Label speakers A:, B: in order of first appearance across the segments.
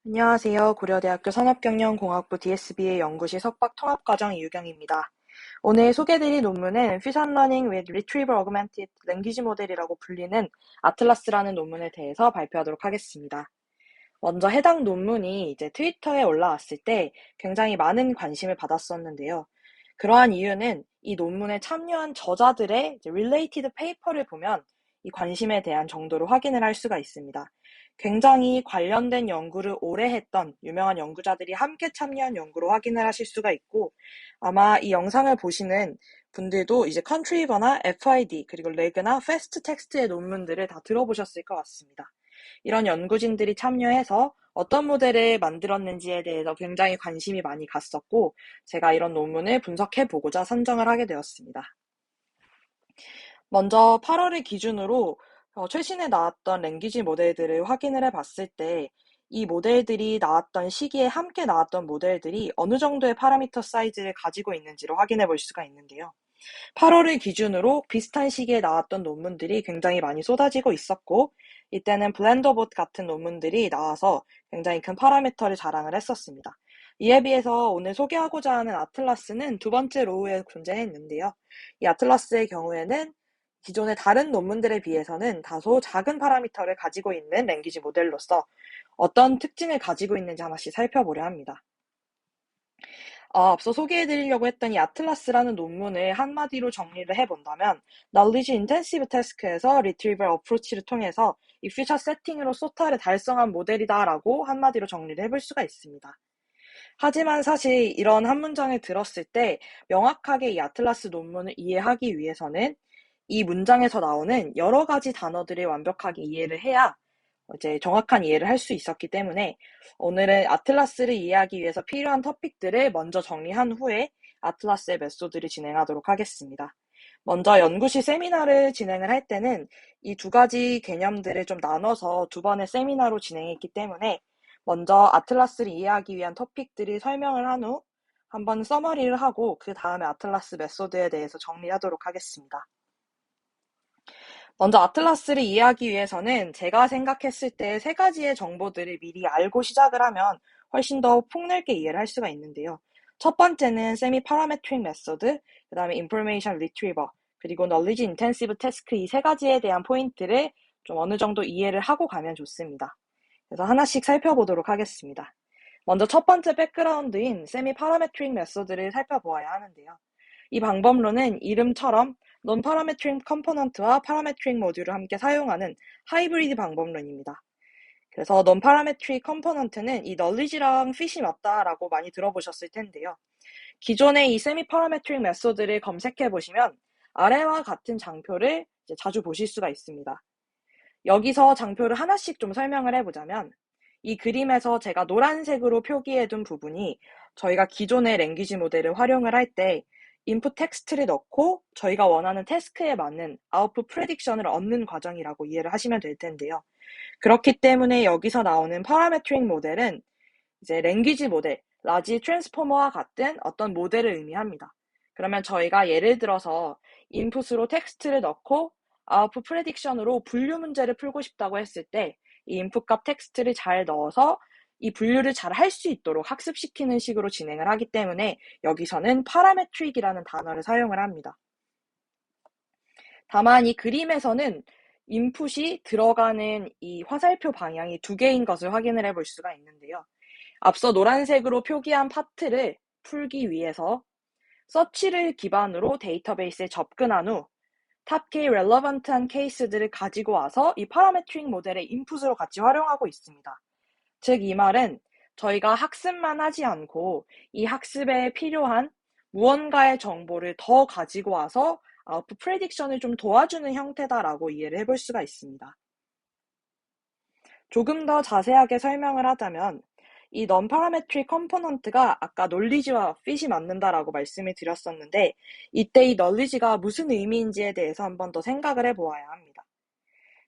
A: 안녕하세요. 고려대학교 산업경영공학부 DSBA 연구실 석박통합과정 이유경입니다. 오늘 소개드릴 논문은 Efficient Learning with Retrieval Augmented Language Model이라고 불리는 아틀라스라는 논문에 대해서 발표하도록 하겠습니다. 먼저 해당 논문이 이제 트위터에 올라왔을 때 굉장히 많은 관심을 받았었는데요. 그러한 이유는 이 논문에 참여한 저자들의 이제 related paper를 보면 이 관심에 대한 정도를 확인을 할 수가 있습니다. 굉장히 관련된 연구를 오래 했던 유명한 연구자들이 함께 참여한 연구로 확인을 하실 수가 있고, 아마 이 영상을 보시는 분들도 이제 컨트리버나 FID 그리고 레그나 패스트 텍스트의 논문들을 다 들어보셨을 것 같습니다. 이런 연구진들이 참여해서 어떤 모델을 만들었는지에 대해서 굉장히 관심이 많이 갔었고, 제가 이런 논문을 분석해보고자 선정을 하게 되었습니다. 먼저 8월을 기준으로 최신에 나왔던 랭귀지 모델들을 확인을 해봤을 때 이 모델들이 나왔던 시기에 함께 나왔던 모델들이 어느 정도의 파라미터 사이즈를 가지고 있는지를 확인해 볼 수가 있는데요. 8월을 기준으로 비슷한 시기에 나왔던 논문들이 굉장히 많이 쏟아지고 있었고, 이때는 블렌더봇 같은 논문들이 나와서 굉장히 큰 파라미터를 자랑을 했었습니다. 이에 비해서 오늘 소개하고자 하는 아틀라스는 두 번째 로우에 존재했는데요. 이 아틀라스의 경우에는 기존의 다른 논문들에 비해서는 다소 작은 파라미터를 가지고 있는 랭귀지 모델로서 어떤 특징을 가지고 있는지 하나씩 살펴보려 합니다. 앞서 소개해드리려고 했던 이 아틀라스라는 논문을 한마디로 정리를 해본다면 Knowledge Intensive Task에서 Retrieval Approach를 통해서 이 퓨처 세팅으로 소타를 달성한 모델이다라고 한마디로 정리를 해볼 수가 있습니다. 하지만 사실 이런 한 문장을 들었을 때 명확하게 이 아틀라스 논문을 이해하기 위해서는 이 문장에서 나오는 여러 가지 단어들을 완벽하게 이해를 해야 이제 정확한 이해를 할 수 있었기 때문에 오늘은 아틀라스를 이해하기 위해서 필요한 토픽들을 먼저 정리한 후에 아틀라스의 메소드를 진행하도록 하겠습니다. 먼저 연구실 세미나를 진행을 할 때는 이 두 가지 개념들을 좀 나눠서 두 번의 세미나로 진행했기 때문에 먼저 아틀라스를 이해하기 위한 토픽들을 설명을 한 후 한번 서머리를 하고 그 다음에 아틀라스 메소드에 대해서 정리하도록 하겠습니다. 먼저 아틀라스를 이해하기 위해서는 제가 생각했을 때 세 가지의 정보들을 미리 알고 시작을 하면 훨씬 더 폭넓게 이해를 할 수가 있는데요. 첫 번째는 세미 파라메트릭 메소드, 그 다음에 인포메이션 리트리버, 그리고 knowledge intensive task 이 세 가지에 대한 포인트를 좀 어느 정도 이해를 하고 가면 좋습니다. 그래서 하나씩 살펴보도록 하겠습니다. 먼저 첫 번째 백그라운드인 세미 파라메트릭 메소드를 살펴보아야 하는데요. 이 방법론은 이름처럼 non-parametric 컴포넌트와 parametric 모듈을 함께 사용하는 하이브리드 방법론입니다. 그래서 non-parametric 컴포넌트는 이 knowledge랑 fit이 맞다라고 많이 들어보셨을 텐데요. 기존의 이 semi-parametric 메소드를 검색해 보시면 아래와 같은 장표를 이제 자주 보실 수가 있습니다. 여기서 장표를 하나씩 좀 설명을 해보자면 이 그림에서 제가 노란색으로 표기해둔 부분이 저희가 기존의 랭귀지 모델을 활용을 할 때 인풋 텍스트를 넣고 저희가 원하는 태스크에 맞는 아웃풋 프레딕션을 얻는 과정이라고 이해를 하시면 될 텐데요. 그렇기 때문에 여기서 나오는 파라메트릭 모델은 이제 랭귀지 모델, 라지 트랜스포머와 같은 어떤 모델을 의미합니다. 그러면 저희가 예를 들어서 인풋으로 텍스트를 넣고 아웃풋 프레딕션으로 분류 문제를 풀고 싶다고 했을 때 이 인풋값 텍스트를 잘 넣어서 이 분류를 잘 할 수 있도록 학습시키는 식으로 진행을 하기 때문에 여기서는 파라메트릭이라는 단어를 사용을 합니다. 다만 이 그림에서는 인풋이 들어가는 이 화살표 방향이 두 개인 것을 확인을 해볼 수가 있는데요. 앞서 노란색으로 표기한 파트를 풀기 위해서 서치를 기반으로 데이터베이스에 접근한 후 탑K 렐러번트한 케이스들을 가지고 와서 이 파라메트릭 모델의 인풋으로 같이 활용하고 있습니다. 즉 이 말은 저희가 학습만 하지 않고 이 학습에 필요한 무언가의 정보를 더 가지고 와서 아웃풋 프레딕션을 좀 도와주는 형태다라고 이해를 해볼 수가 있습니다. 조금 더 자세하게 설명을 하자면 이 non-parametric 컴포넌트가 아까 knowledge와 fit이 맞는다라고 말씀을 드렸었는데 이때 이 knowledge가 무슨 의미인지에 대해서 한번 더 생각을 해보아야 합니다.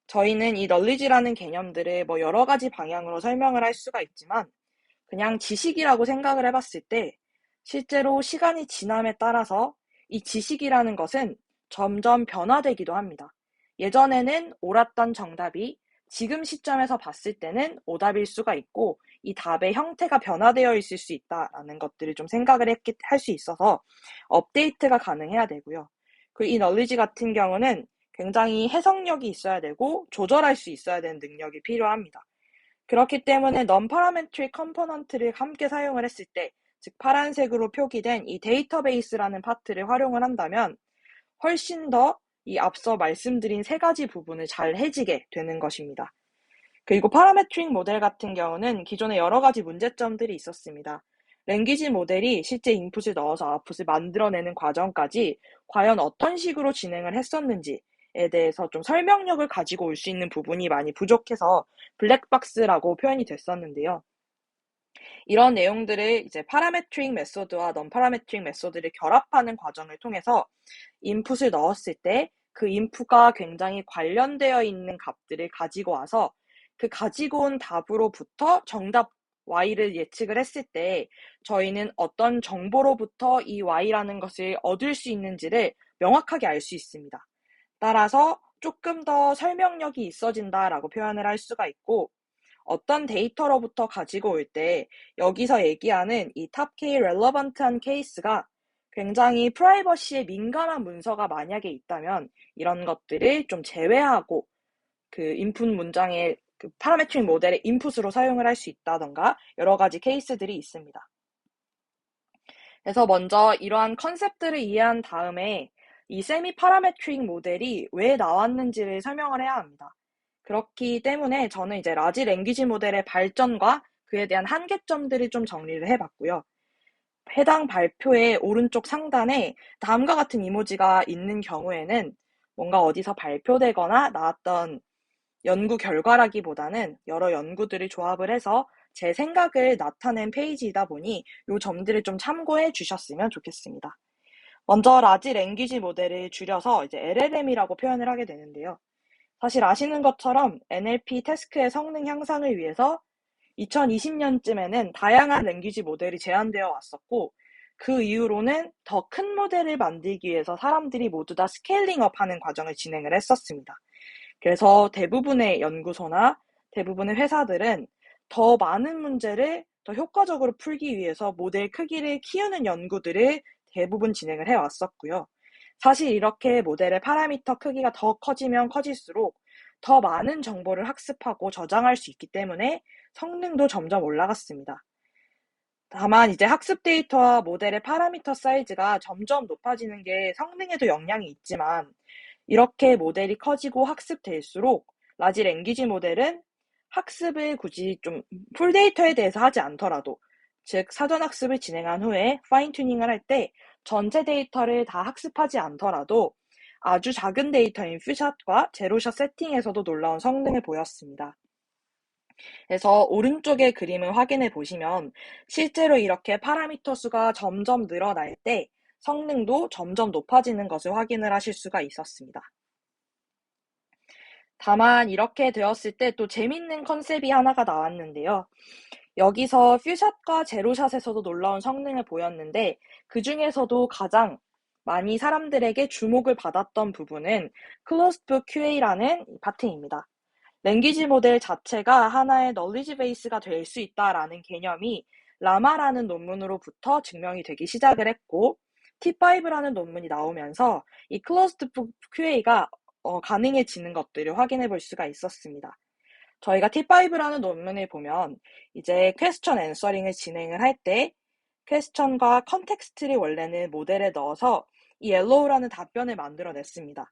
A: 저희는 이 knowledge라는 개념들을 뭐 여러 가지 방향으로 설명을 할 수가 있지만 그냥 지식이라고 생각을 해봤을 때 실제로 시간이 지남에 따라서 이 지식이라는 것은 점점 변화되기도 합니다. 예전에는 옳았던 정답이 지금 시점에서 봤을 때는 오답일 수가 있고 이 답의 형태가 변화되어 있을 수 있다라는 것들을 좀 생각을 할 수 있어서 업데이트가 가능해야 되고요. 그리고 이 널리지 같은 경우는 굉장히 해석력이 있어야 되고 조절할 수 있어야 되는 능력이 필요합니다. 그렇기 때문에 non-parametric 컴포넌트를 함께 사용을 했을 때, 즉 파란색으로 표기된 이 데이터베이스라는 파트를 활용을 한다면 훨씬 더 이 앞서 말씀드린 세 가지 부분을 잘 해지게 되는 것입니다. 그리고 파라메트릭 모델 같은 경우는 기존에 여러 가지 문제점들이 있었습니다. 랭귀지 모델이 실제 인풋을 넣어서 아웃풋을 만들어내는 과정까지 과연 어떤 식으로 진행을 했었는지에 대해서 좀 설명력을 가지고 올 수 있는 부분이 많이 부족해서 블랙박스라고 표현이 됐었는데요. 이런 내용들을 이제 파라메트릭 메소드와 non-parametric 메소드를 결합하는 과정을 통해서 인풋을 넣었을 때 그 인풋과 굉장히 관련되어 있는 값들을 가지고 와서 그 가지고 온 답으로부터 정답 y를 예측을 했을 때 저희는 어떤 정보로부터 이 y라는 것을 얻을 수 있는지를 명확하게 알 수 있습니다. 따라서 조금 더 설명력이 있어진다라고 표현을 할 수가 있고, 어떤 데이터로부터 가지고 올 때 여기서 얘기하는 이 탑K relevant한 케이스가 굉장히 프라이버시에 민감한 문서가 만약에 있다면 이런 것들을 좀 제외하고 그 인풋 문장의 그 파라메트릭 모델의 인풋으로 사용을 할 수 있다던가 여러 가지 케이스들이 있습니다. 그래서 먼저 이러한 컨셉들을 이해한 다음에 이 세미 파라메트릭 모델이 왜 나왔는지를 설명을 해야 합니다. 그렇기 때문에 저는 이제 라지 랭귀지 모델의 발전과 그에 대한 한계점들을 좀 정리를 해봤고요. 해당 발표의 오른쪽 상단에 다음과 같은 이모지가 있는 경우에는 뭔가 어디서 발표되거나 나왔던 연구 결과라기보다는 여러 연구들을 조합을 해서 제 생각을 나타낸 페이지이다 보니 이 점들을 좀 참고해 주셨으면 좋겠습니다. 먼저 라지 랭귀지 모델을 줄여서 이제 LLM이라고 표현을 하게 되는데요. 사실 아시는 것처럼 NLP 태스크의 성능 향상을 위해서 2020년쯤에는 다양한 랭귀지 모델이 제한되어 왔었고, 그 이후로는 더 큰 모델을 만들기 위해서 사람들이 모두 다 스케일링업 하는 과정을 진행을 했었습니다. 그래서 대부분의 연구소나 대부분의 회사들은 더 많은 문제를 더 효과적으로 풀기 위해서 모델 크기를 키우는 연구들을 대부분 진행을 해왔었고요. 사실 이렇게 모델의 파라미터 크기가 더 커지면 커질수록 더 많은 정보를 학습하고 저장할 수 있기 때문에 성능도 점점 올라갔습니다. 다만 이제 학습 데이터와 모델의 파라미터 사이즈가 점점 높아지는 게 성능에도 영향이 있지만 이렇게 모델이 커지고 학습될수록 라지 랭귀지 모델은 학습을 굳이 좀 풀데이터에 대해서 하지 않더라도, 즉 사전 학습을 진행한 후에 파인 튜닝을 할 때 전체 데이터를 다 학습하지 않더라도 아주 작은 데이터인 퓨샷과 제로샷 세팅에서도 놀라운 성능을 보였습니다. 그래서 오른쪽의 그림을 확인해 보시면 실제로 이렇게 파라미터 수가 점점 늘어날 때 성능도 점점 높아지는 것을 확인을 하실 수가 있었습니다. 다만 이렇게 되었을 때 또 재밌는 컨셉이 하나가 나왔는데요. 여기서 퓨샷과 제로샷에서도 놀라운 성능을 보였는데 그 중에서도 가장 많이 사람들에게 주목을 받았던 부분은 클로즈드 QA라는 파트입니다. 랭귀지 모델 자체가 하나의 널리지 베이스가 될 수 있다라는 개념이 라마라는 논문으로부터 증명이 되기 시작을 했고, T5라는 논문이 나오면서 이 클로즈드 QA가 가능해지는 것들을 확인해 볼 수가 있었습니다. 저희가 T5라는 논문을 보면 이제 퀘스천 앤서링을 진행을 할 때 퀘스천과 컨텍스트를 원래는 모델에 넣어서 이 yellow라는 답변을 만들어냈습니다.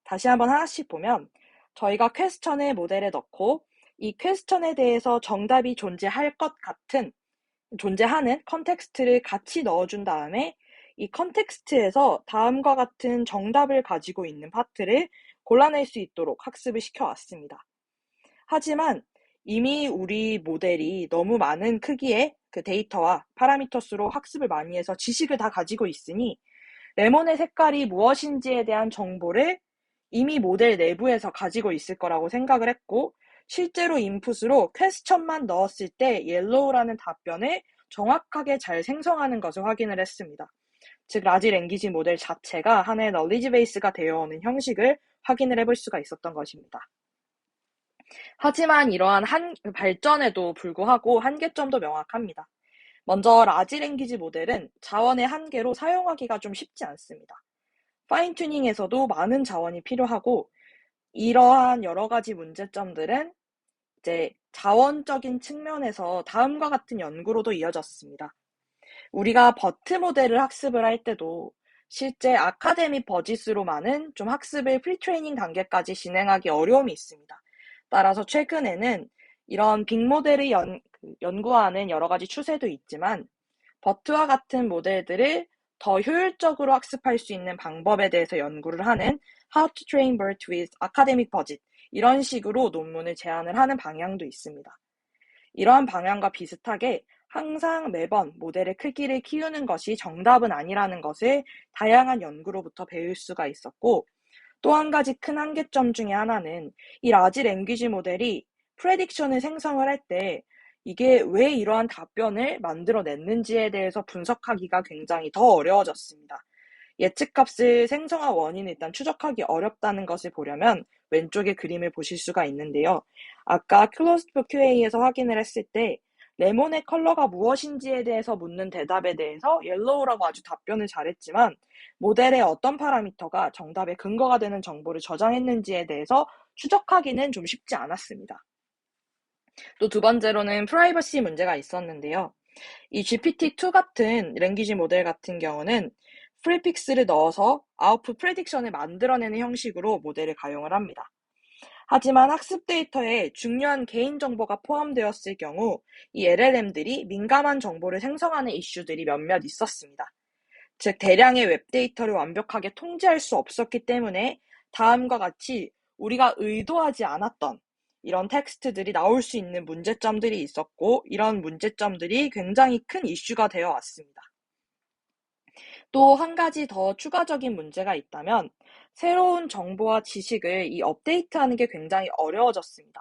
A: 다시 한번 하나씩 보면 저희가 퀘스천을 모델에 넣고 이 퀘스천에 대해서 정답이 존재하는 컨텍스트를 같이 넣어준 다음에 이 컨텍스트에서 다음과 같은 정답을 가지고 있는 파트를 골라낼 수 있도록 학습을 시켜왔습니다. 하지만 이미 우리 모델이 너무 많은 크기의 그 데이터와 파라미터 수로 학습을 많이 해서 지식을 다 가지고 있으니 레몬의 색깔이 무엇인지에 대한 정보를 이미 모델 내부에서 가지고 있을 거라고 생각을 했고, 실제로 인풋으로 퀘스천만 넣었을 때 옐로우라는 답변을 정확하게 잘 생성하는 것을 확인을 했습니다. 즉 라지 랭귀지 모델 자체가 하나의 널리지 베이스가 되어오는 형식을 확인을 해볼 수가 있었던 것입니다. 하지만 이러한 발전에도 불구하고 한계점도 명확합니다. 먼저 라지 랭귀지 모델은 자원의 한계로 사용하기가 좀 쉽지 않습니다. 파인 튜닝에서도 많은 자원이 필요하고 이러한 여러 가지 문제점들은 이제 자원적인 측면에서 다음과 같은 연구로도 이어졌습니다. 우리가 버트 모델을 학습을 할 때도 실제 아카데믹 버짓으로 많은 좀 학습을 프리트레이닝 단계까지 진행하기 어려움이 있습니다. 따라서 최근에는 이런 빅모델을 연구하는 여러 가지 추세도 있지만 버트와 같은 모델들을 더 효율적으로 학습할 수 있는 방법에 대해서 연구를 하는 How to Train BERT with Academic Budget 이런 식으로 논문을 제안을 하는 방향도 있습니다. 이러한 방향과 비슷하게 항상 매번 모델의 크기를 키우는 것이 정답은 아니라는 것을 다양한 연구로부터 배울 수가 있었고 또 한 가지 큰 한계점 중에 하나는 이 라지 랭귀지 모델이 프레딕션을 생성을 할 때 이게 왜 이러한 답변을 만들어냈는지에 대해서 분석하기가 굉장히 더 어려워졌습니다. 예측값을 생성한 원인을 일단 추적하기 어렵다는 것을 보려면 왼쪽의 그림을 보실 수가 있는데요. 아까 클로즈드 QA에서 확인을 했을 때 레몬의 컬러가 무엇인지에 대해서 묻는 대답에 대해서 옐로우라고 아주 답변을 잘했지만 모델의 어떤 파라미터가 정답의 근거가 되는 정보를 저장했는지에 대해서 추적하기는 좀 쉽지 않았습니다. 또 두 번째로는 프라이버시 문제가 있었는데요. 이 GPT-2 같은 랭귀지 모델 같은 경우는 프리픽스를 넣어서 아웃풋 프레딕션을 만들어내는 형식으로 모델을 가용을 합니다. 하지만 학습 데이터에 중요한 개인정보가 포함되었을 경우 이 LLM들이 민감한 정보를 생성하는 이슈들이 몇몇 있었습니다. 즉 대량의 웹데이터를 완벽하게 통제할 수 없었기 때문에 다음과 같이 우리가 의도하지 않았던 이런 텍스트들이 나올 수 있는 문제점들이 있었고 이런 문제점들이 굉장히 큰 이슈가 되어 왔습니다. 또 한 가지 더 추가적인 문제가 있다면 새로운 정보와 지식을 이 업데이트하는 게 굉장히 어려워졌습니다.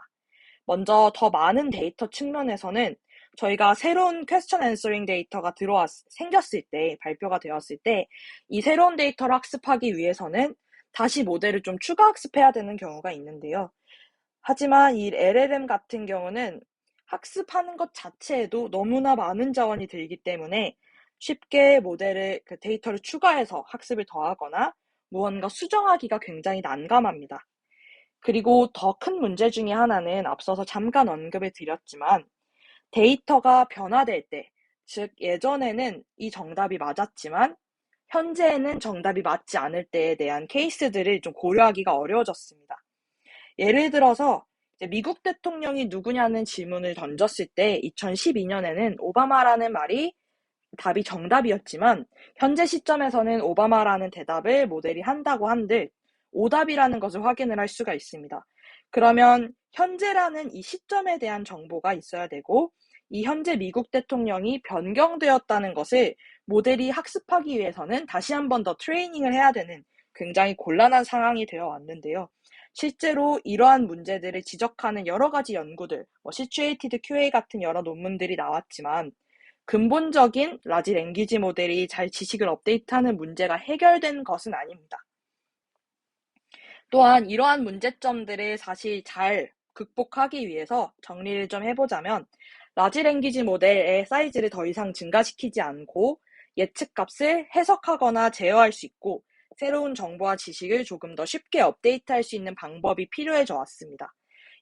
A: 먼저 더 많은 데이터 측면에서는 저희가 새로운 퀘스천 앤서링 데이터가 생겼을 때, 발표가 되었을 때, 이 새로운 데이터를 학습하기 위해서는 다시 모델을 좀 추가 학습해야 되는 경우가 있는데요. 하지만 이 LLM 같은 경우는 학습하는 것 자체에도 너무나 많은 자원이 들기 때문에 쉽게 모델을 데이터를 추가해서 학습을 더하거나 무언가 수정하기가 굉장히 난감합니다. 그리고 더 큰 문제 중에 하나는 앞서서 잠깐 언급을 드렸지만 데이터가 변화될 때, 즉 예전에는 이 정답이 맞았지만 현재에는 정답이 맞지 않을 때에 대한 케이스들을 좀 고려하기가 어려워졌습니다. 예를 들어서 미국 대통령이 누구냐는 질문을 던졌을 때 2012년에는 오바마라는 말이 답이 정답이었지만 현재 시점에서는 오바마라는 대답을 모델이 한다고 한들 오답이라는 것을 확인을 할 수가 있습니다. 그러면 현재라는 이 시점에 대한 정보가 있어야 되고 이 현재 미국 대통령이 변경되었다는 것을 모델이 학습하기 위해서는 다시 한 번 더 트레이닝을 해야 되는 굉장히 곤란한 상황이 되어 왔는데요. 실제로 이러한 문제들을 지적하는 여러 가지 연구들, Situated QA 같은 여러 논문들이 나왔지만 근본적인 라지 랭귀지 모델이 잘 지식을 업데이트하는 문제가 해결된 것은 아닙니다. 또한 이러한 문제점들을 사실 잘 극복하기 위해서 정리를 좀 해보자면 라지 랭귀지 모델의 사이즈를 더 이상 증가시키지 않고 예측값을 해석하거나 제어할 수 있고 새로운 정보와 지식을 조금 더 쉽게 업데이트할 수 있는 방법이 필요해져 왔습니다.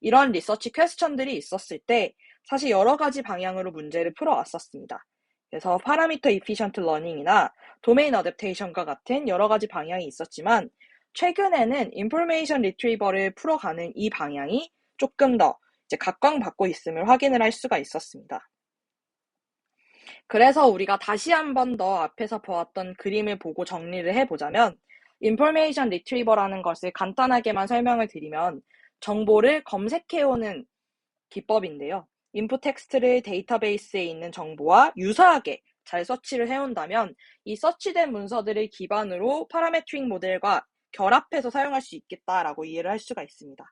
A: 이런 리서치 퀘스천들이 있었을 때 사실 여러 가지 방향으로 문제를 풀어왔었습니다. 그래서 파라미터 이피션트 러닝이나 도메인 어댑테이션과 같은 여러 가지 방향이 있었지만 최근에는 인포메이션 리트리버를 풀어가는 이 방향이 조금 더 각광받고 있음을 확인을 할 수가 있었습니다. 그래서 우리가 다시 한 번 더 앞에서 보았던 그림을 보고 정리를 해보자면 인포메이션 리트리버라는 것을 간단하게만 설명을 드리면 정보를 검색해오는 기법인데요. 인풋 텍스트를 데이터베이스에 있는 정보와 유사하게 잘 서치를 해온다면 이 서치된 문서들을 기반으로 파라메트릭 모델과 결합해서 사용할 수 있겠다라고 이해를 할 수가 있습니다.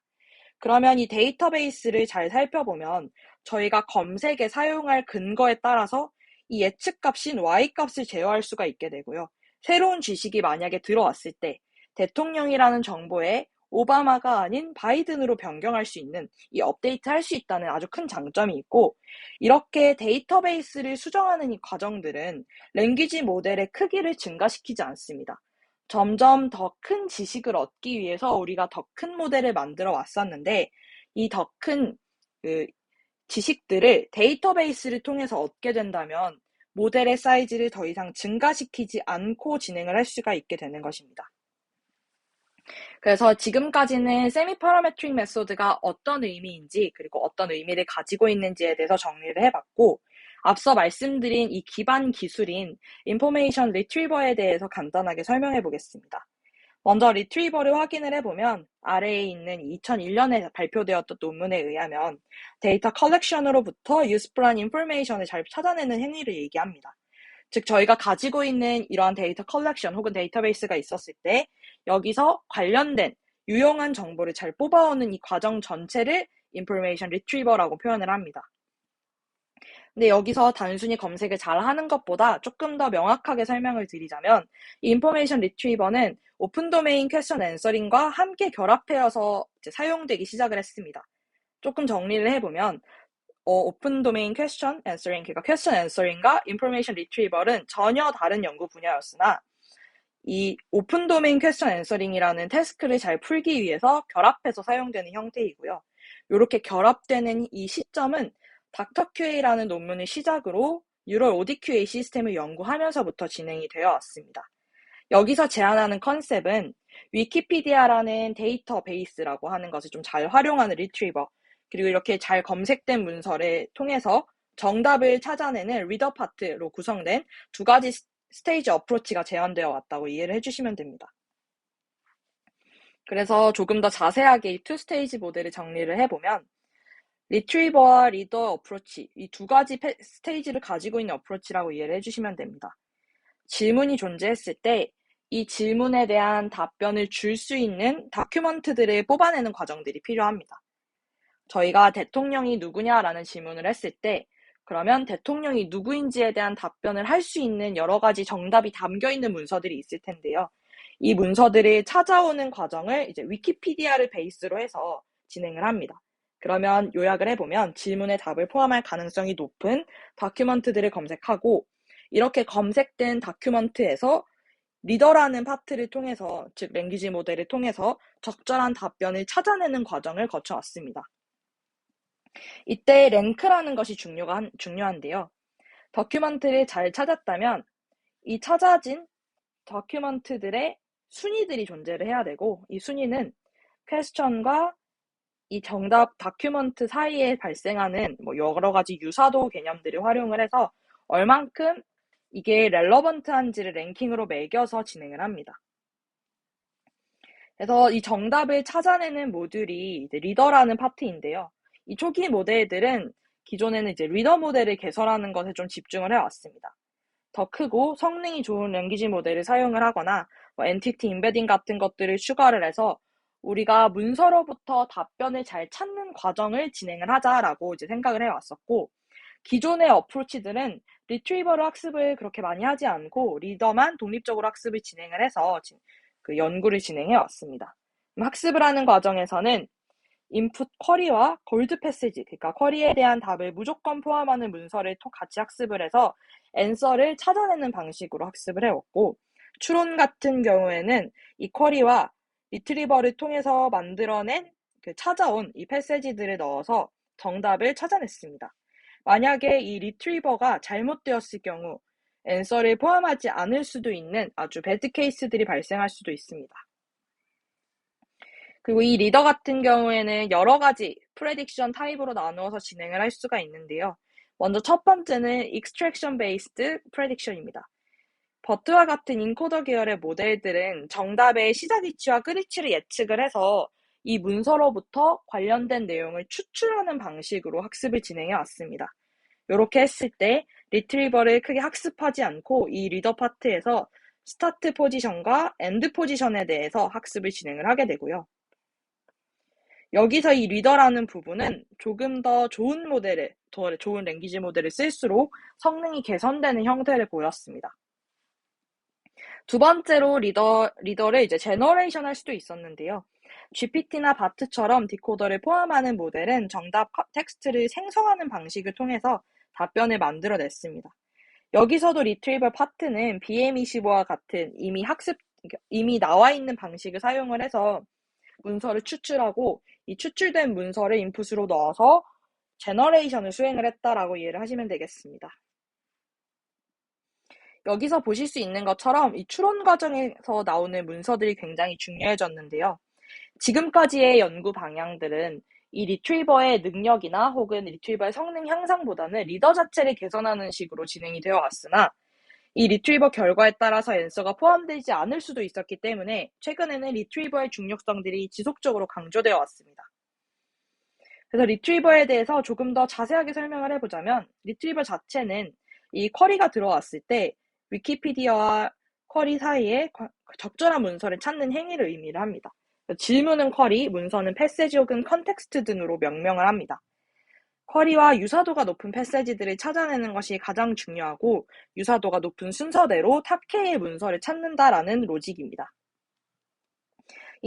A: 그러면 이 데이터베이스를 잘 살펴보면 저희가 검색에 사용할 근거에 따라서 이 예측값인 Y값을 제어할 수가 있게 되고요. 새로운 지식이 만약에 들어왔을 때 대통령이라는 정보에 오바마가 아닌 바이든으로 변경할 수 있는, 이 업데이트 할 수 있다는 아주 큰 장점이 있고, 이렇게 데이터베이스를 수정하는 이 과정들은 랭귀지 모델의 크기를 증가시키지 않습니다. 점점 더 큰 지식을 얻기 위해서 우리가 더 큰 모델을 만들어 왔었는데, 이 더 큰 지식들을 데이터베이스를 통해서 얻게 된다면 모델의 사이즈를 더 이상 증가시키지 않고 진행을 할 수가 있게 되는 것입니다. 그래서 지금까지는 세미 파라메트릭 메소드가 어떤 의미인지, 그리고 어떤 의미를 가지고 있는지에 대해서 정리를 해봤고, 앞서 말씀드린 이 기반 기술인 인포메이션 리트리버에 대해서 간단하게 설명해 보겠습니다. 먼저 리트리버를 확인을 해보면 아래에 있는 2001년에 발표되었던 논문에 의하면 데이터 컬렉션으로부터 유스풀한 인포메이션을 잘 찾아내는 행위를 얘기합니다. 즉 저희가 가지고 있는 이러한 데이터 컬렉션 혹은 데이터베이스가 있었을 때 여기서 관련된 유용한 정보를 잘 뽑아오는 이 과정 전체를 인포메이션 리트리버라고 표현을 합니다. 근데 여기서 단순히 검색을 잘 하는 것보다 조금 더 명확하게 설명을 드리자면 이 인포메이션 리트리버는 오픈 도메인 퀘스천 앤서링과 함께 결합되어서 사용되기 시작을 했습니다. 조금 정리를 해보면 오픈 도메인 퀘스천 앤서링, 그러니까 퀘스천 앤서링과 인포메이션 리트리버는 전혀 다른 연구 분야였으나 이 오픈 도메인 퀘스천 앤서링이라는 태스크를 잘 풀기 위해서 결합해서 사용되는 형태이고요. 이렇게 결합되는 이 시점은 닥터QA라는 논문을 시작으로 뉴럴 ODQA 시스템을 연구하면서부터 진행이 되어 왔습니다. 여기서 제안하는 컨셉은 위키피디아라는 데이터베이스라고 하는 것을 좀 잘 활용하는 리트리버, 그리고 이렇게 잘 검색된 문서를 통해서 정답을 찾아내는 리더 파트로 구성된 두 가지 스테이지 어프로치가 제안되어 왔다고 이해를 해주시면 됩니다. 그래서 조금 더 자세하게 이 투 스테이지 모델을 정리를 해보면 리트리버와 리더 어프로치, 이 두 가지 스테이지를 가지고 있는 어프로치라고 이해를 해주시면 됩니다. 질문이 존재했을 때 이 질문에 대한 답변을 줄 수 있는 다큐먼트들을 뽑아내는 과정들이 필요합니다. 저희가 대통령이 누구냐라는 질문을 했을 때 그러면 대통령이 누구인지에 대한 답변을 할 수 있는 여러 가지 정답이 담겨 있는 문서들이 있을 텐데요. 이 문서들을 찾아오는 과정을 이제 위키피디아를 베이스로 해서 진행을 합니다. 그러면 요약을 해보면 질문의 답을 포함할 가능성이 높은 다큐먼트들을 검색하고 이렇게 검색된 다큐먼트에서 리더라는 파트를 통해서, 즉 랭귀지 모델을 통해서 적절한 답변을 찾아내는 과정을 거쳐왔습니다. 이때 랭크라는 것이 중요한데요. 다큐먼트를 잘 찾았다면 이 찾아진 다큐먼트들의 순위들이 존재를 해야 되고 이 순위는 퀘스천과 이 정답 다큐먼트 사이에 발생하는 여러 가지 유사도 개념들을 활용을 해서 얼만큼 이게 렐러번트한지를 랭킹으로 매겨서 진행을 합니다. 그래서 이 정답을 찾아내는 모듈이 이제 리더라는 파트인데요. 이 초기 모델들은 기존에는 이제 리더 모델을 개설하는 것에 좀 집중을 해왔습니다. 더 크고 성능이 좋은 랭귀지 모델을 사용을 하거나 엔티티 임베딩 같은 것들을 추가를 해서 우리가 문서로부터 답변을 잘 찾는 과정을 진행을 하자라고 이제 생각을 해왔었고 기존의 어프로치들은 리트리버로 학습을 그렇게 많이 하지 않고 리더만 독립적으로 학습을 진행을 해서 그 연구를 진행해 왔습니다. 학습을 하는 과정에서는 인풋 쿼리와 골드 패시지, 그러니까 쿼리에 대한 답을 무조건 포함하는 문서를 같이 학습을 해서 앤서를 찾아내는 방식으로 학습을 해왔고 추론 같은 경우에는 이 쿼리와 리트리버를 통해서 만들어낸 찾아온 이 패시지들을 넣어서 정답을 찾아냈습니다. 만약에 이 리트리버가 잘못되었을 경우 앤서를 포함하지 않을 수도 있는 아주 배드 케이스들이 발생할 수도 있습니다. 그리고 이 리더 같은 경우에는 여러 가지 프레딕션 타입으로 나누어서 진행을 할 수가 있는데요. 먼저 첫 번째는 extraction based prediction입니다. 버트와 같은 인코더 계열의 모델들은 정답의 시작 위치와 끝 위치를 예측을 해서 이 문서로부터 관련된 내용을 추출하는 방식으로 학습을 진행해 왔습니다. 이렇게 했을 때 리트리버를 크게 학습하지 않고 이 리더 파트에서 스타트 포지션과 엔드 포지션에 대해서 학습을 진행을 하게 되고요. 여기서 이 리더라는 부분은 조금 더 좋은 모델을, 더 좋은 랭귀지 모델을 쓸수록 성능이 개선되는 형태를 보였습니다. 두 번째로 리더를 이제 제너레이션 할 수도 있었는데요. GPT나 바트처럼 디코더를 포함하는 모델은 정답 텍스트를 생성하는 방식을 통해서 답변을 만들어냈습니다. 여기서도 리트리버 파트는 BM25와 같은 이미 나와 있는 방식을 사용을 해서 문서를 추출하고 이 추출된 문서를 인풋으로 넣어서 제너레이션을 수행을 했다라고 이해를 하시면 되겠습니다. 여기서 보실 수 있는 것처럼 이 추론 과정에서 나오는 문서들이 굉장히 중요해졌는데요. 지금까지의 연구 방향들은 이 리트리버의 능력이나 혹은 리트리버의 성능 향상보다는 리더 자체를 개선하는 식으로 진행이 되어 왔으나 이 리트리버 결과에 따라서 앤서가 포함되지 않을 수도 있었기 때문에 최근에는 리트리버의 중요성들이 지속적으로 강조되어 왔습니다. 그래서 리트리버에 대해서 조금 더 자세하게 설명을 해보자면 리트리버 자체는 이 쿼리가 들어왔을 때 위키피디아와 쿼리 사이에 적절한 문서를 찾는 행위를 의미를 합니다. 질문은 쿼리, 문서는 패세지 혹은 컨텍스트 등으로 명명을 합니다. 쿼리와 유사도가 높은 패세지들을 찾아내는 것이 가장 중요하고 유사도가 높은 순서대로 탑K의 문서를 찾는다라는 로직입니다.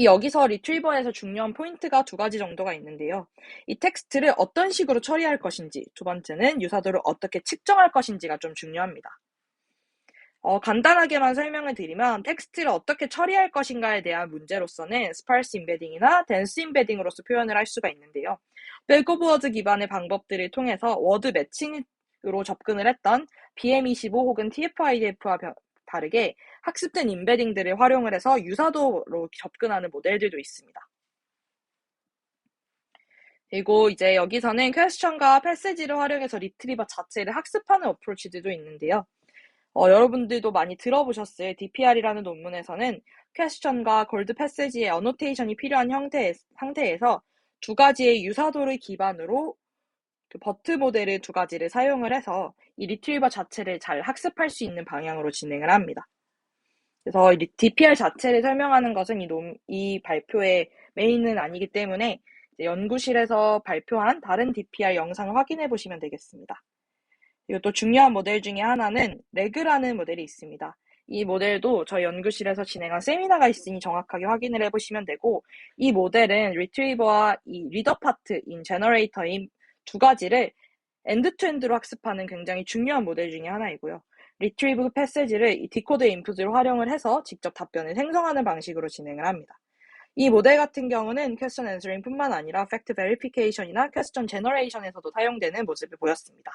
A: 여기서 리트리버에서 중요한 포인트가 두 가지 정도가 있는데요. 이 텍스트를 어떤 식으로 처리할 것인지, 두 번째는 유사도를 어떻게 측정할 것인지가 좀 중요합니다. 간단하게만 설명을 드리면 텍스트를 어떻게 처리할 것인가에 대한 문제로서는 스파르스 임베딩이나 덴스 임베딩으로서 표현을 할 수가 있는데요. 백오브워드 기반의 방법들을 통해서 워드 매칭으로 접근을 했던 BM25 혹은 TF-IDF와 다르게 학습된 임베딩들을 활용을 해서 유사도로 접근하는 모델들도 있습니다. 그리고 이제 여기서는 퀘스천과 패세지를 활용해서 리트리버 자체를 학습하는 어프로치들도 있는데요. 여러분들도 많이 들어보셨을 DPR이라는 논문에서는 퀘스천과 골드 패세지의 어노테이션이 필요한 상태에서 두 가지의 유사도를 기반으로 그 버트 모델을 두 가지를 사용을 해서 이 리트리버 자체를 잘 학습할 수 있는 방향으로 진행을 합니다. 그래서 DPR 자체를 설명하는 것은 이 발표의 메인은 아니기 때문에 연구실에서 발표한 다른 DPR 영상을 확인해 보시면 되겠습니다. 그리고 또 중요한 모델 중에 하나는 레그라는 모델이 있습니다. 이 모델도 저희 연구실에서 진행한 세미나가 있으니 정확하게 확인을 해보시면 되고 이 모델은 리트리버와 이 리더 파트인 제너레이터인 두 가지를 엔드투엔드로 학습하는 굉장히 중요한 모델 중에 하나이고요. 리트리브 패세지를 이 디코드 인풋으로 활용을 해서 직접 답변을 생성하는 방식으로 진행을 합니다. 이 모델 같은 경우는 퀘스천 앤서링 뿐만 아니라 팩트 베리피케이션이나 퀘스천 제너레이션에서도 사용되는 모습을 보였습니다.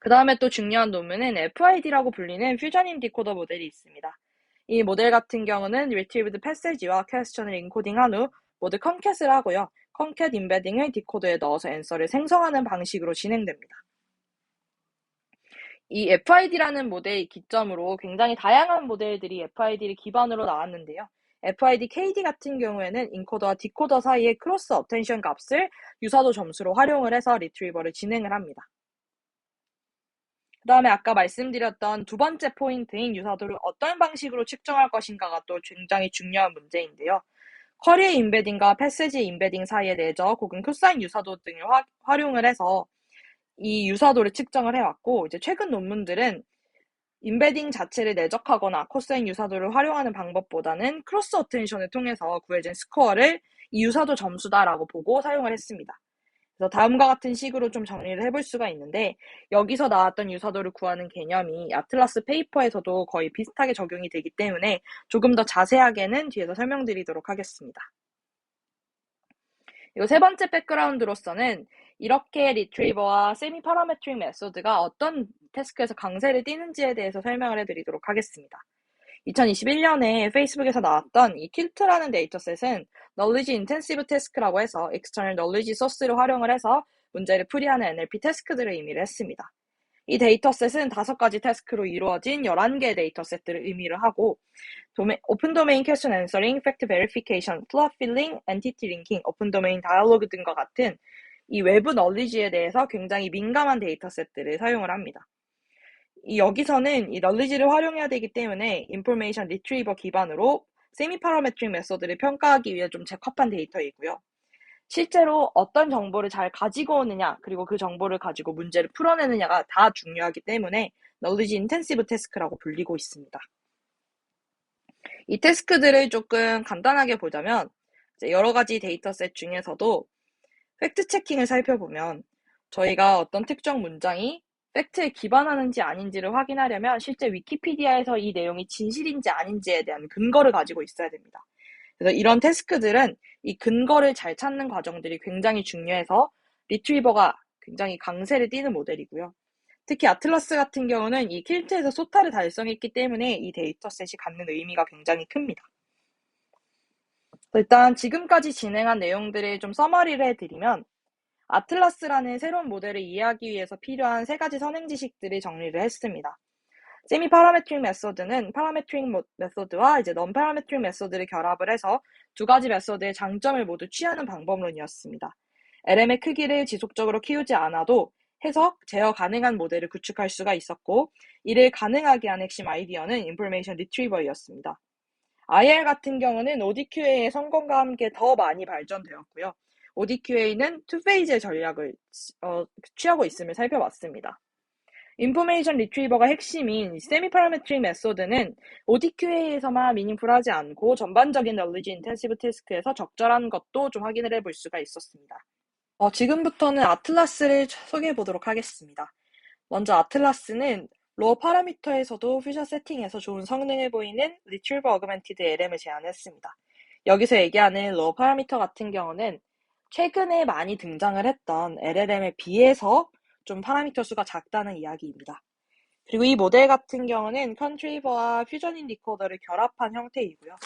A: 그 다음에 또 중요한 논문은 FID라고 불리는 퓨전임 디코더 모델이 있습니다. 이 모델 같은 경우는 Retrieved Passage와 퀘스천을 인코딩한 후 모두 컨캣을 하고요. 컨캣 임베딩을 디코더에 넣어서 앤서를 생성하는 방식으로 진행됩니다. 이 FID라는 모델 기점으로 굉장히 다양한 모델들이 FID를 기반으로 나왔는데요. FID KD 같은 경우에는 인코더와 디코더 사이의 크로스 어텐션 값을 유사도 점수로 활용을 해서 리트리버를 진행을 합니다. 그 다음에 아까 말씀드렸던 두 번째 포인트인 유사도를 어떤 방식으로 측정할 것인가가 또 굉장히 중요한 문제인데요. 쿼리의 임베딩과 패세지의 임베딩 사이의 내적 혹은 코사인 유사도 등을 활용을 해서 이 유사도를 측정을 해왔고 이제 최근 논문들은 임베딩 자체를 내적하거나 코사인 유사도를 활용하는 방법보다는 크로스 어텐션을 통해서 구해진 스코어를 이 유사도 점수다라고 보고 사용을 했습니다. 그래서 다음과 같은 식으로 좀 정리를 해볼 수가 있는데 여기서 나왔던 유사도를 구하는 개념이 아틀라스 페이퍼에서도 거의 비슷하게 적용이 되기 때문에 조금 더 자세하게는 뒤에서 설명드리도록 하겠습니다. 그리고 세 번째 백그라운드로서는 이렇게 리트리버와 세미 파라메트릭 메소드가 어떤 태스크에서 강세를 띠는지에 대해서 설명을 해드리도록 하겠습니다. 2021년에 페이스북에서 나왔던 이 킬트라는 데이터셋은 Knowledge Intensive Task라고 해서 External Knowledge Source를 활용을 해서 문제를 풀이하는 NLP 태스크들을 의미를 했습니다. 이 데이터셋은 5가지 태스크로 이루어진 11개의 데이터셋들을 의미를 하고 오픈 도메인 퀘스천 앤서링, 팩트 베리피케이션, 플롯 필링, 엔티티 링킹, 오픈 도메인 다이얼로그 등과 같은 이 외부 널리지에 대해서 굉장히 민감한 데이터셋들을 사용을 합니다. 여기서는 이 널리지를 활용해야 되기 때문에 인포메이션 리트리버 기반으로 세미 파라메트릭 메소드를 평가하기 위해 좀 적합한 데이터이고요. 실제로 어떤 정보를 잘 가지고 오느냐 그리고 그 정보를 가지고 문제를 풀어내느냐가 다 중요하기 때문에 널리지 인텐시브 태스크라고 불리고 있습니다. 이 태스크들을 조금 간단하게 보자면 이제 여러 가지 데이터셋 중에서도 팩트 체킹을 살펴보면 저희가 어떤 특정 문장이 팩트에 기반하는지 아닌지를 확인하려면 실제 위키피디아에서 이 내용이 진실인지 아닌지에 대한 근거를 가지고 있어야 됩니다. 그래서 이런 태스크들은 이 근거를 잘 찾는 과정들이 굉장히 중요해서 리트리버가 굉장히 강세를 띠는 모델이고요. 특히 아틀라스 같은 경우는 이 킬트에서 소타를 달성했기 때문에 이 데이터셋이 갖는 의미가 굉장히 큽니다. 일단 지금까지 진행한 내용들을 좀 서머리를 해드리면 아틀라스라는 새로운 모델을 이해하기 위해서 필요한 세 가지 선행 지식들을 정리를 했습니다. 세미 파라메트릭 메소드는 파라메트릭 메소드와 이제 넌 파라메트릭 메소드를 결합을 해서 두 가지 메소드의 장점을 모두 취하는 방법론이었습니다. LM의 크기를 지속적으로 키우지 않아도 해석, 제어 가능한 모델을 구축할 수가 있었고 이를 가능하게 한 핵심 아이디어는 인포메이션 리트리버였습니다. IR 같은 경우는 ODQA의 성공과 함께 더 많이 발전되었고요. ODQA는 투페이즈의 전략을 취하고 있음을 살펴봤습니다. 인포메이션 리트리버가 핵심인 세미 파라메트릭 메소드는 ODQA에서만 미닝풀하지 않고 전반적인 널리지 인텐시브 태스크에서 적절한 것도 좀 확인을 해볼 수가 있었습니다. 지금부터는 아틀라스를 소개해 보도록 하겠습니다. 먼저 아틀라스는 로어 파라미터에서도 퓨처 세팅에서 좋은 성능을 보이는 리트리버 어그멘티드 LM을 제안했습니다. 여기서 얘기하는 로어 파라미터 같은 경우는 최근에 많이 등장을 했던 LLM에 비해서 좀 파라미터 수가 작다는 이야기입니다. 그리고 이 모델 같은 경우는 컨트리버와 퓨전인 디코더를 결합한 형태이고요.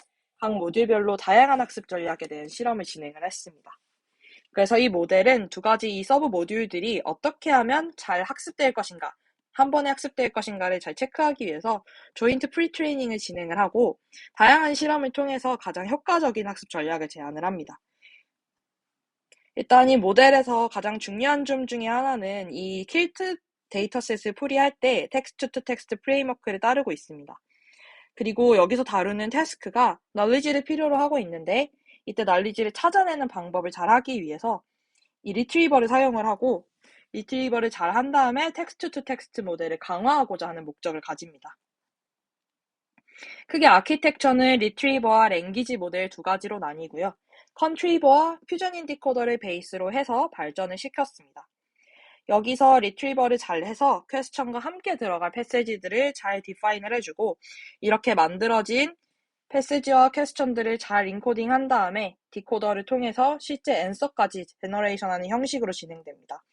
A: 각 모듈별로 다양한 학습 전략에 대한 실험을 진행을 했습니다. 그래서 이 모델은 두 가지 이 서브 모듈들이 어떻게 하면 잘 학습될 것인가, 한 번에 학습될 것인가를 잘 체크하기 위해서 조인트 프리트레이닝을 진행을 하고 다양한 실험을 통해서 가장 효과적인 학습 전략을 제안을 합니다. 일단 이 모델에서 가장 중요한 점 중에 하나는 이 킬트 데이터셋을 풀이할 때 텍스트 투 텍스트 프레임워크를 따르고 있습니다. 그리고 여기서 다루는 태스크가 널리지를 필요로 하고 있는데 이때 널리지를 찾아내는 방법을 잘 하기 위해서 이 리트리버를 사용을 하고 리트리버를 잘 한 다음에 텍스트 투 텍스트 모델을 강화하고자 하는 목적을 가집니다. 크게 아키텍처는 리트리버와 랭귀지 모델 두 가지로 나뉘고요. 컨트리버와 퓨전인 디코더를 베이스로 해서 발전을 시켰습니다. 여기서 리트리버를 잘 해서 퀘스천과 함께 들어갈 패세지들을 잘 디파인을 해주고 이렇게 만들어진 패세지와 퀘스천들을 잘 인코딩 한 다음에 디코더를 통해서 실제 앤서까지 제너레이션하는 형식으로 진행됩니다.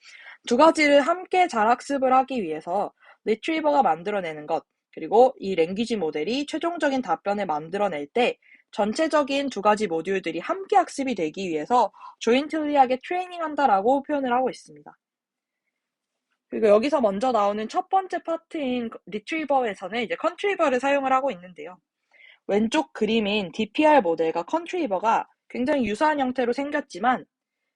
A: 두 가지를 함께 잘 학습을 하기 위해서 리트리버가 만들어내는 것 그리고 이 랭귀지 모델이 최종적인 답변을 만들어낼 때 전체적인 두 가지 모듈들이 함께 학습이 되기 위해서 조인틀리하게 트레이닝한다라고 표현을 하고 있습니다. 그리고 여기서 먼저 나오는 첫 번째 파트인 리트리버에서는 이제 컨트리버를 사용을 하고 있는데요. 왼쪽 그림인 DPR 모델과 컨트리버가 굉장히 유사한 형태로 생겼지만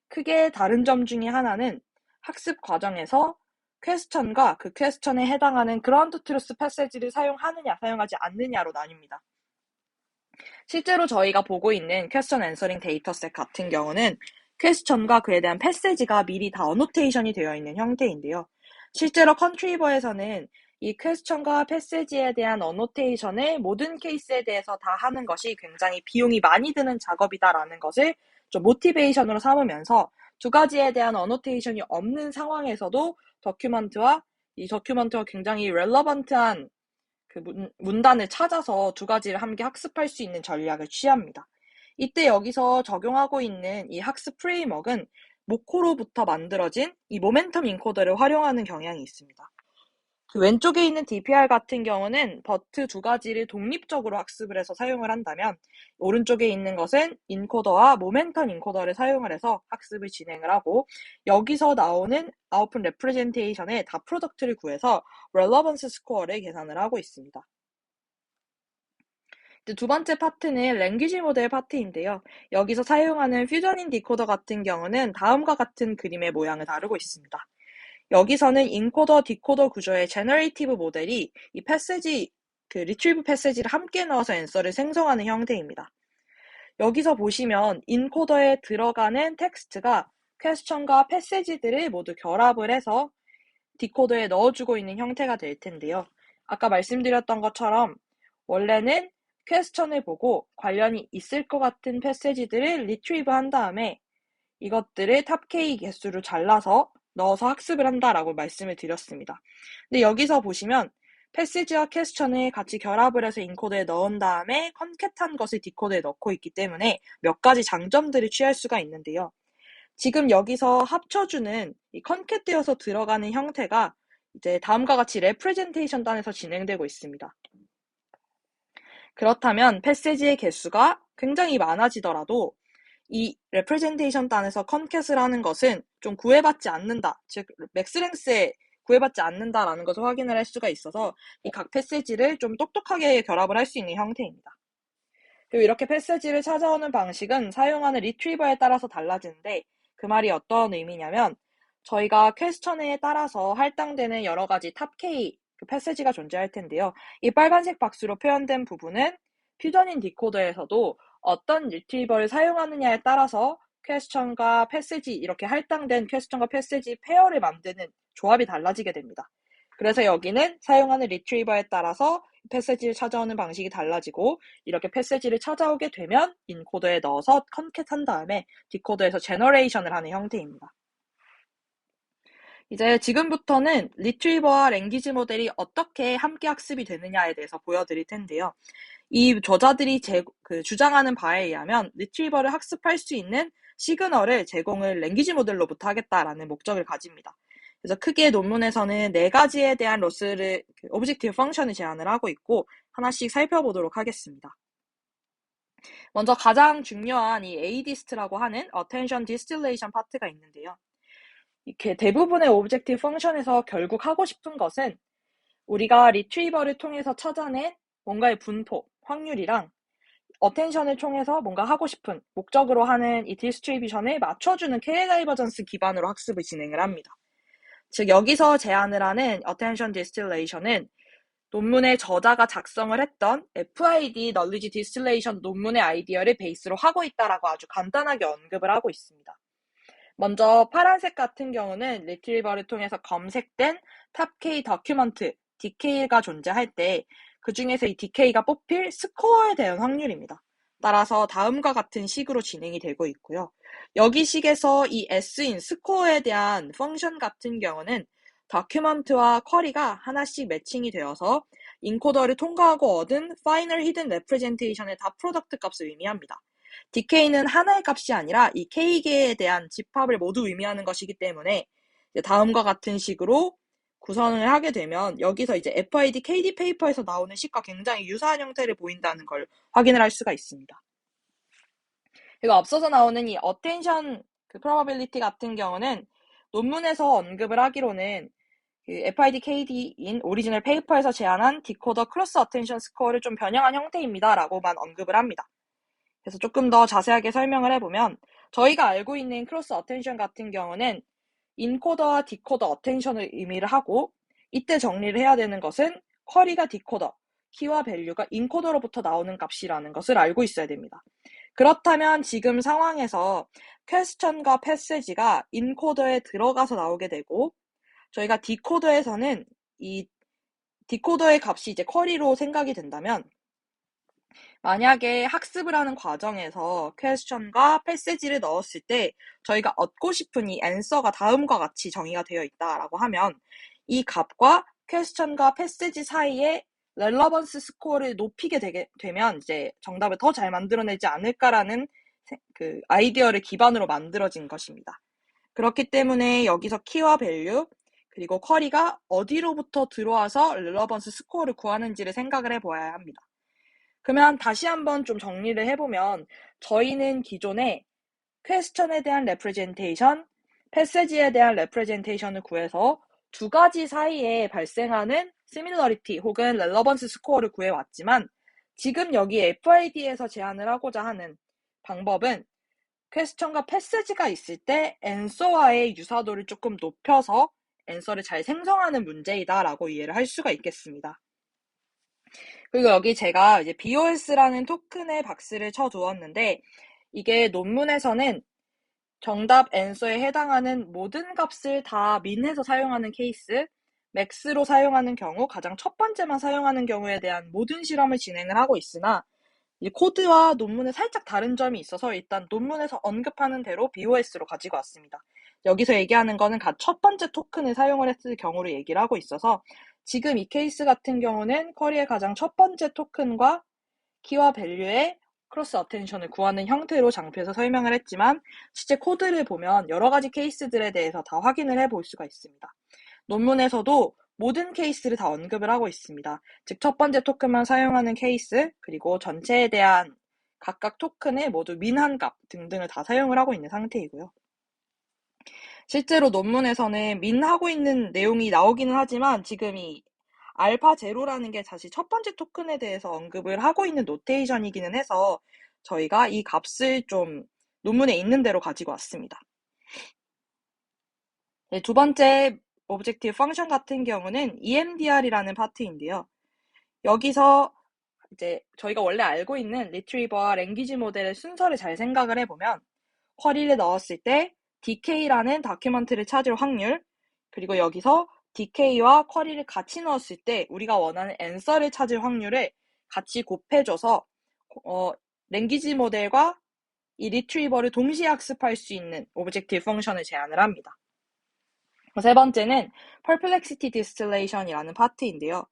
A: 크게 다른 점 중에 하나는 학습 과정에서 퀘스천과 그 퀘스천에 해당하는 그라운드 트루스 패세지를 사용하느냐 사용하지 않느냐로 나뉩니다. 실제로 저희가 보고 있는 퀘스천 앤서링 데이터셋 같은 경우는 퀘스천과 그에 대한 패세지가 미리 다 어노테이션이 되어 있는 형태인데요. 실제로 컨트리버에서는 이 퀘스천과 패세지에 대한 어노테이션을 모든 케이스에 대해서 다 하는 것이 굉장히 비용이 많이 드는 작업이다라는 것을 좀 모티베이션으로 삼으면서 두 가지에 대한 어노테이션이 없는 상황에서도 도큐먼트와 굉장히 렐러번트한 그 문단을 찾아서 두 가지를 함께 학습할 수 있는 전략을 취합니다. 이때 여기서 적용하고 있는 이 학습 프레임워크는 모코로부터 만들어진 이 모멘텀 인코더를 활용하는 경향이 있습니다. 그 왼쪽에 있는 DPR 같은 경우는 버트 두 가지를 독립적으로 학습을 해서 사용을 한다면 오른쪽에 있는 것은 인코더와 모멘텀 인코더를 사용을 해서 학습을 진행을 하고 여기서 나오는 아웃풋 레프레젠테이션의 다 프로덕트를 구해서 렐러번스 스코어를 계산을 하고 있습니다. 두 번째 파트는 랭귀지 모델 파트인데요. 여기서 사용하는 퓨전인 디코더 같은 경우는 다음과 같은 그림의 모양을 다루고 있습니다. 여기서는 인코더, 디코더 구조의 제너레이티브 모델이 이 패세지, 리트리브 패세지를 함께 넣어서 앤서를 생성하는 형태입니다. 여기서 보시면 인코더에 들어가는 텍스트가 퀘스천과 패세지들을 모두 결합을 해서 디코더에 넣어주고 있는 형태가 될 텐데요. 아까 말씀드렸던 것처럼 원래는 퀘스천을 보고 관련이 있을 것 같은 패세지들을 리트리브 한 다음에 이것들을 탑K 개수로 잘라서 넣어서 학습을 한다라고 말씀을 드렸습니다. 근데 여기서 보시면 패시지와 퀘스천을 같이 결합을 해서 인코더에 넣은 다음에 컨캣한 것을 디코더에 넣고 있기 때문에 몇 가지 장점들을 취할 수가 있는데요. 지금 여기서 합쳐주는 이 컨캣되어서 들어가는 형태가 이제 다음과 같이 레프레젠테이션 단에서 진행되고 있습니다. 그렇다면 패시지의 개수가 굉장히 많아지더라도 이 레프레젠테이션 단에서 컨캣을 하는 것은 좀 구애받지 않는다, 즉 맥스랭스에 구애받지 않는다라는 것을 확인을 할 수가 있어서 이 각 패시지를 좀 똑똑하게 결합을 할 수 있는 형태입니다. 그리고 이렇게 패시지를 찾아오는 방식은 사용하는 리트리버에 따라서 달라지는데 그 말이 어떤 의미냐면 저희가 퀘스천에 따라서 할당되는 여러 가지 탑K 그 패시지가 존재할 텐데요. 이 빨간색 박스로 표현된 부분은 퓨전인 디코더에서도 어떤 리트리버를 사용하느냐에 따라서 퀘스천과 패시지 이렇게 할당된 퀘스천과 패시지 페어를 만드는 조합이 달라지게 됩니다. 그래서 여기는 사용하는 리트리버에 따라서 패시지를 찾아오는 방식이 달라지고 이렇게 패시지를 찾아오게 되면 인코더에 넣어서 컨캣한 다음에 디코더에서 제너레이션을 하는 형태입니다. 이제 지금부터는 리트리버와 랭귀지 모델이 어떻게 함께 학습이 되느냐에 대해서 보여드릴 텐데요. 이 저자들이 주장하는 바에 의하면 리트리버를 학습할 수 있는 시그널을 제공을 랭귀지 모델로부터 하겠다라는 목적을 가집니다. 그래서 크게 논문에서는 4가지에 대한 로스를 오브젝티브 펑션을 제안을 하고 있고 하나씩 살펴보도록 하겠습니다. 먼저 가장 중요한 이 ADIST라고 하는 Attention Distillation 파트가 있는데요. 이렇게 대부분의 오브젝티브 펑션에서 결국 하고 싶은 것은 우리가 리트리버를 통해서 찾아낸 뭔가의 분포, 확률이랑 어텐션을 통해서 뭔가 하고 싶은 목적으로 하는 이 디스트리뷰션을 맞춰주는 K-다이버전스 기반으로 학습을 진행을 합니다. 즉 여기서 제안을 하는 Attention Distillation은 논문의 저자가 작성을 했던 FID Knowledge Distillation 논문의 아이디어를 베이스로 하고 있다라고 아주 간단하게 언급을 하고 있습니다. 먼저 파란색 같은 경우는 리트리버를 통해서 검색된 탑K 더큐먼트 DK가 존재할 때 그 중에서 이 DK가 뽑힐 스코어에 대한 확률입니다. 따라서 다음과 같은 식으로 진행이 되고 있고요. 여기 식에서 이 S인 스코어에 대한 펑션 같은 경우는 다큐먼트와 쿼리가 하나씩 매칭이 되어서 인코더를 통과하고 얻은 파이널 히든 레프레젠테이션의 다 프로덕트 값을 의미합니다. DK는 하나의 값이 아니라 이 K개에 대한 집합을 모두 의미하는 것이기 때문에 다음과 같은 식으로 구성을 하게 되면 여기서 이제 FID KD 페이퍼에서 나오는 식과 굉장히 유사한 형태를 보인다는 걸 확인을 할 수가 있습니다. 그리고 앞서서 나오는 이 attention probability 같은 경우는 논문에서 언급을 하기로는 그 FID KD인 오리지널 페이퍼에서 제안한 디코더 크로스 어텐션 스코어를 좀 변형한 형태입니다 라고만 언급을 합니다. 그래서 조금 더 자세하게 설명을 해보면 저희가 알고 있는 크로스 어텐션 같은 경우는 인코더와 디코더 어텐션을 의미를 하고 이때 정리를 해야 되는 것은 쿼리가 디코더, 키와 밸류가 인코더로부터 나오는 값이라는 것을 알고 있어야 됩니다. 그렇다면 지금 상황에서 퀘스천과 패시지가 인코더에 들어가서 나오게 되고 저희가 디코더에서는 이 디코더의 값이 이제 쿼리로 생각이 된다면 만약에 학습을 하는 과정에서 퀘스천과 패시지를 넣었을 때 저희가 얻고 싶은 이 앤서가 다음과 같이 정의가 되어 있다라고 하면 이 값과 퀘스천과 패시지 사이에 렐러번스 스코어를 높이게 되면 이제 정답을 더 잘 만들어내지 않을까라는 그 아이디어를 기반으로 만들어진 것입니다. 그렇기 때문에 여기서 키와 밸류 그리고 쿼리가 어디로부터 들어와서 렐러번스 스코어를 구하는지를 생각을 해보아야 합니다. 그러면 다시 한번 좀 정리를 해보면 저희는 기존에 퀘스천에 대한 레프레젠테이션, 패시지에 대한 레프레젠테이션을 구해서 두 가지 사이에 발생하는 시밀러리티 혹은 렐러번스 스코어를 구해왔지만 지금 여기 FID에서 제안을 하고자 하는 방법은 퀘스천과 패시지가 있을 때 앤서와의 유사도를 조금 높여서 앤서를 잘 생성하는 문제이다라고 이해를 할 수가 있겠습니다. 그리고 여기 제가 이제 BOS라는 토큰에 박스를 쳐두었는데 이게 논문에서는 정답 앤서에 해당하는 모든 값을 다 민해서 사용하는 케이스, 맥스로 사용하는 경우, 가장 첫 번째만 사용하는 경우에 대한 모든 실험을 진행을 하고 있으나 이 코드와 논문에 살짝 다른 점이 있어서 일단 논문에서 언급하는 대로 BOS로 가지고 왔습니다. 여기서 얘기하는 거는 첫 번째 토큰을 사용을 했을 경우를 얘기를 하고 있어서 지금 이 케이스 같은 경우는 쿼리의 가장 첫 번째 토큰과 키와 밸류의 크로스 어텐션을 구하는 형태로 장표에서 설명을 했지만 실제 코드를 보면 여러 가지 케이스들에 대해서 다 확인을 해볼 수가 있습니다. 논문에서도 모든 케이스를 다 언급을 하고 있습니다. 즉, 첫 번째 토큰만 사용하는 케이스, 그리고 전체에 대한 각각 토큰의 모두 민한 값 등등을 다 사용을 하고 있는 상태이고요. 실제로 논문에서는 민하고 있는 내용이 나오기는 하지만 지금 이 알파 제로라는 게 사실 첫 번째 토큰에 대해서 언급을 하고 있는 노테이션이기는 해서 저희가 이 값을 좀 논문에 있는 대로 가지고 왔습니다. 네, 두 번째 오브젝티브 펑션 같은 경우는 EMDR이라는 파트인데요. 여기서 이제 저희가 원래 알고 있는 리트리버와 랭귀지 모델의 순서를 잘 생각을 해보면 쿼리를 넣었을 때 DK라는 다큐먼트를 찾을 확률, 그리고 여기서 DK와 쿼리를 같이 넣었을 때 우리가 원하는 앤서를 찾을 확률을 같이 곱해줘서 랭귀지 모델과 이 리트리버를 동시에 학습할 수 있는 오브젝티브 펑션을 제안을 합니다. 세 번째는 perplexity distillation이라는 파트인데요.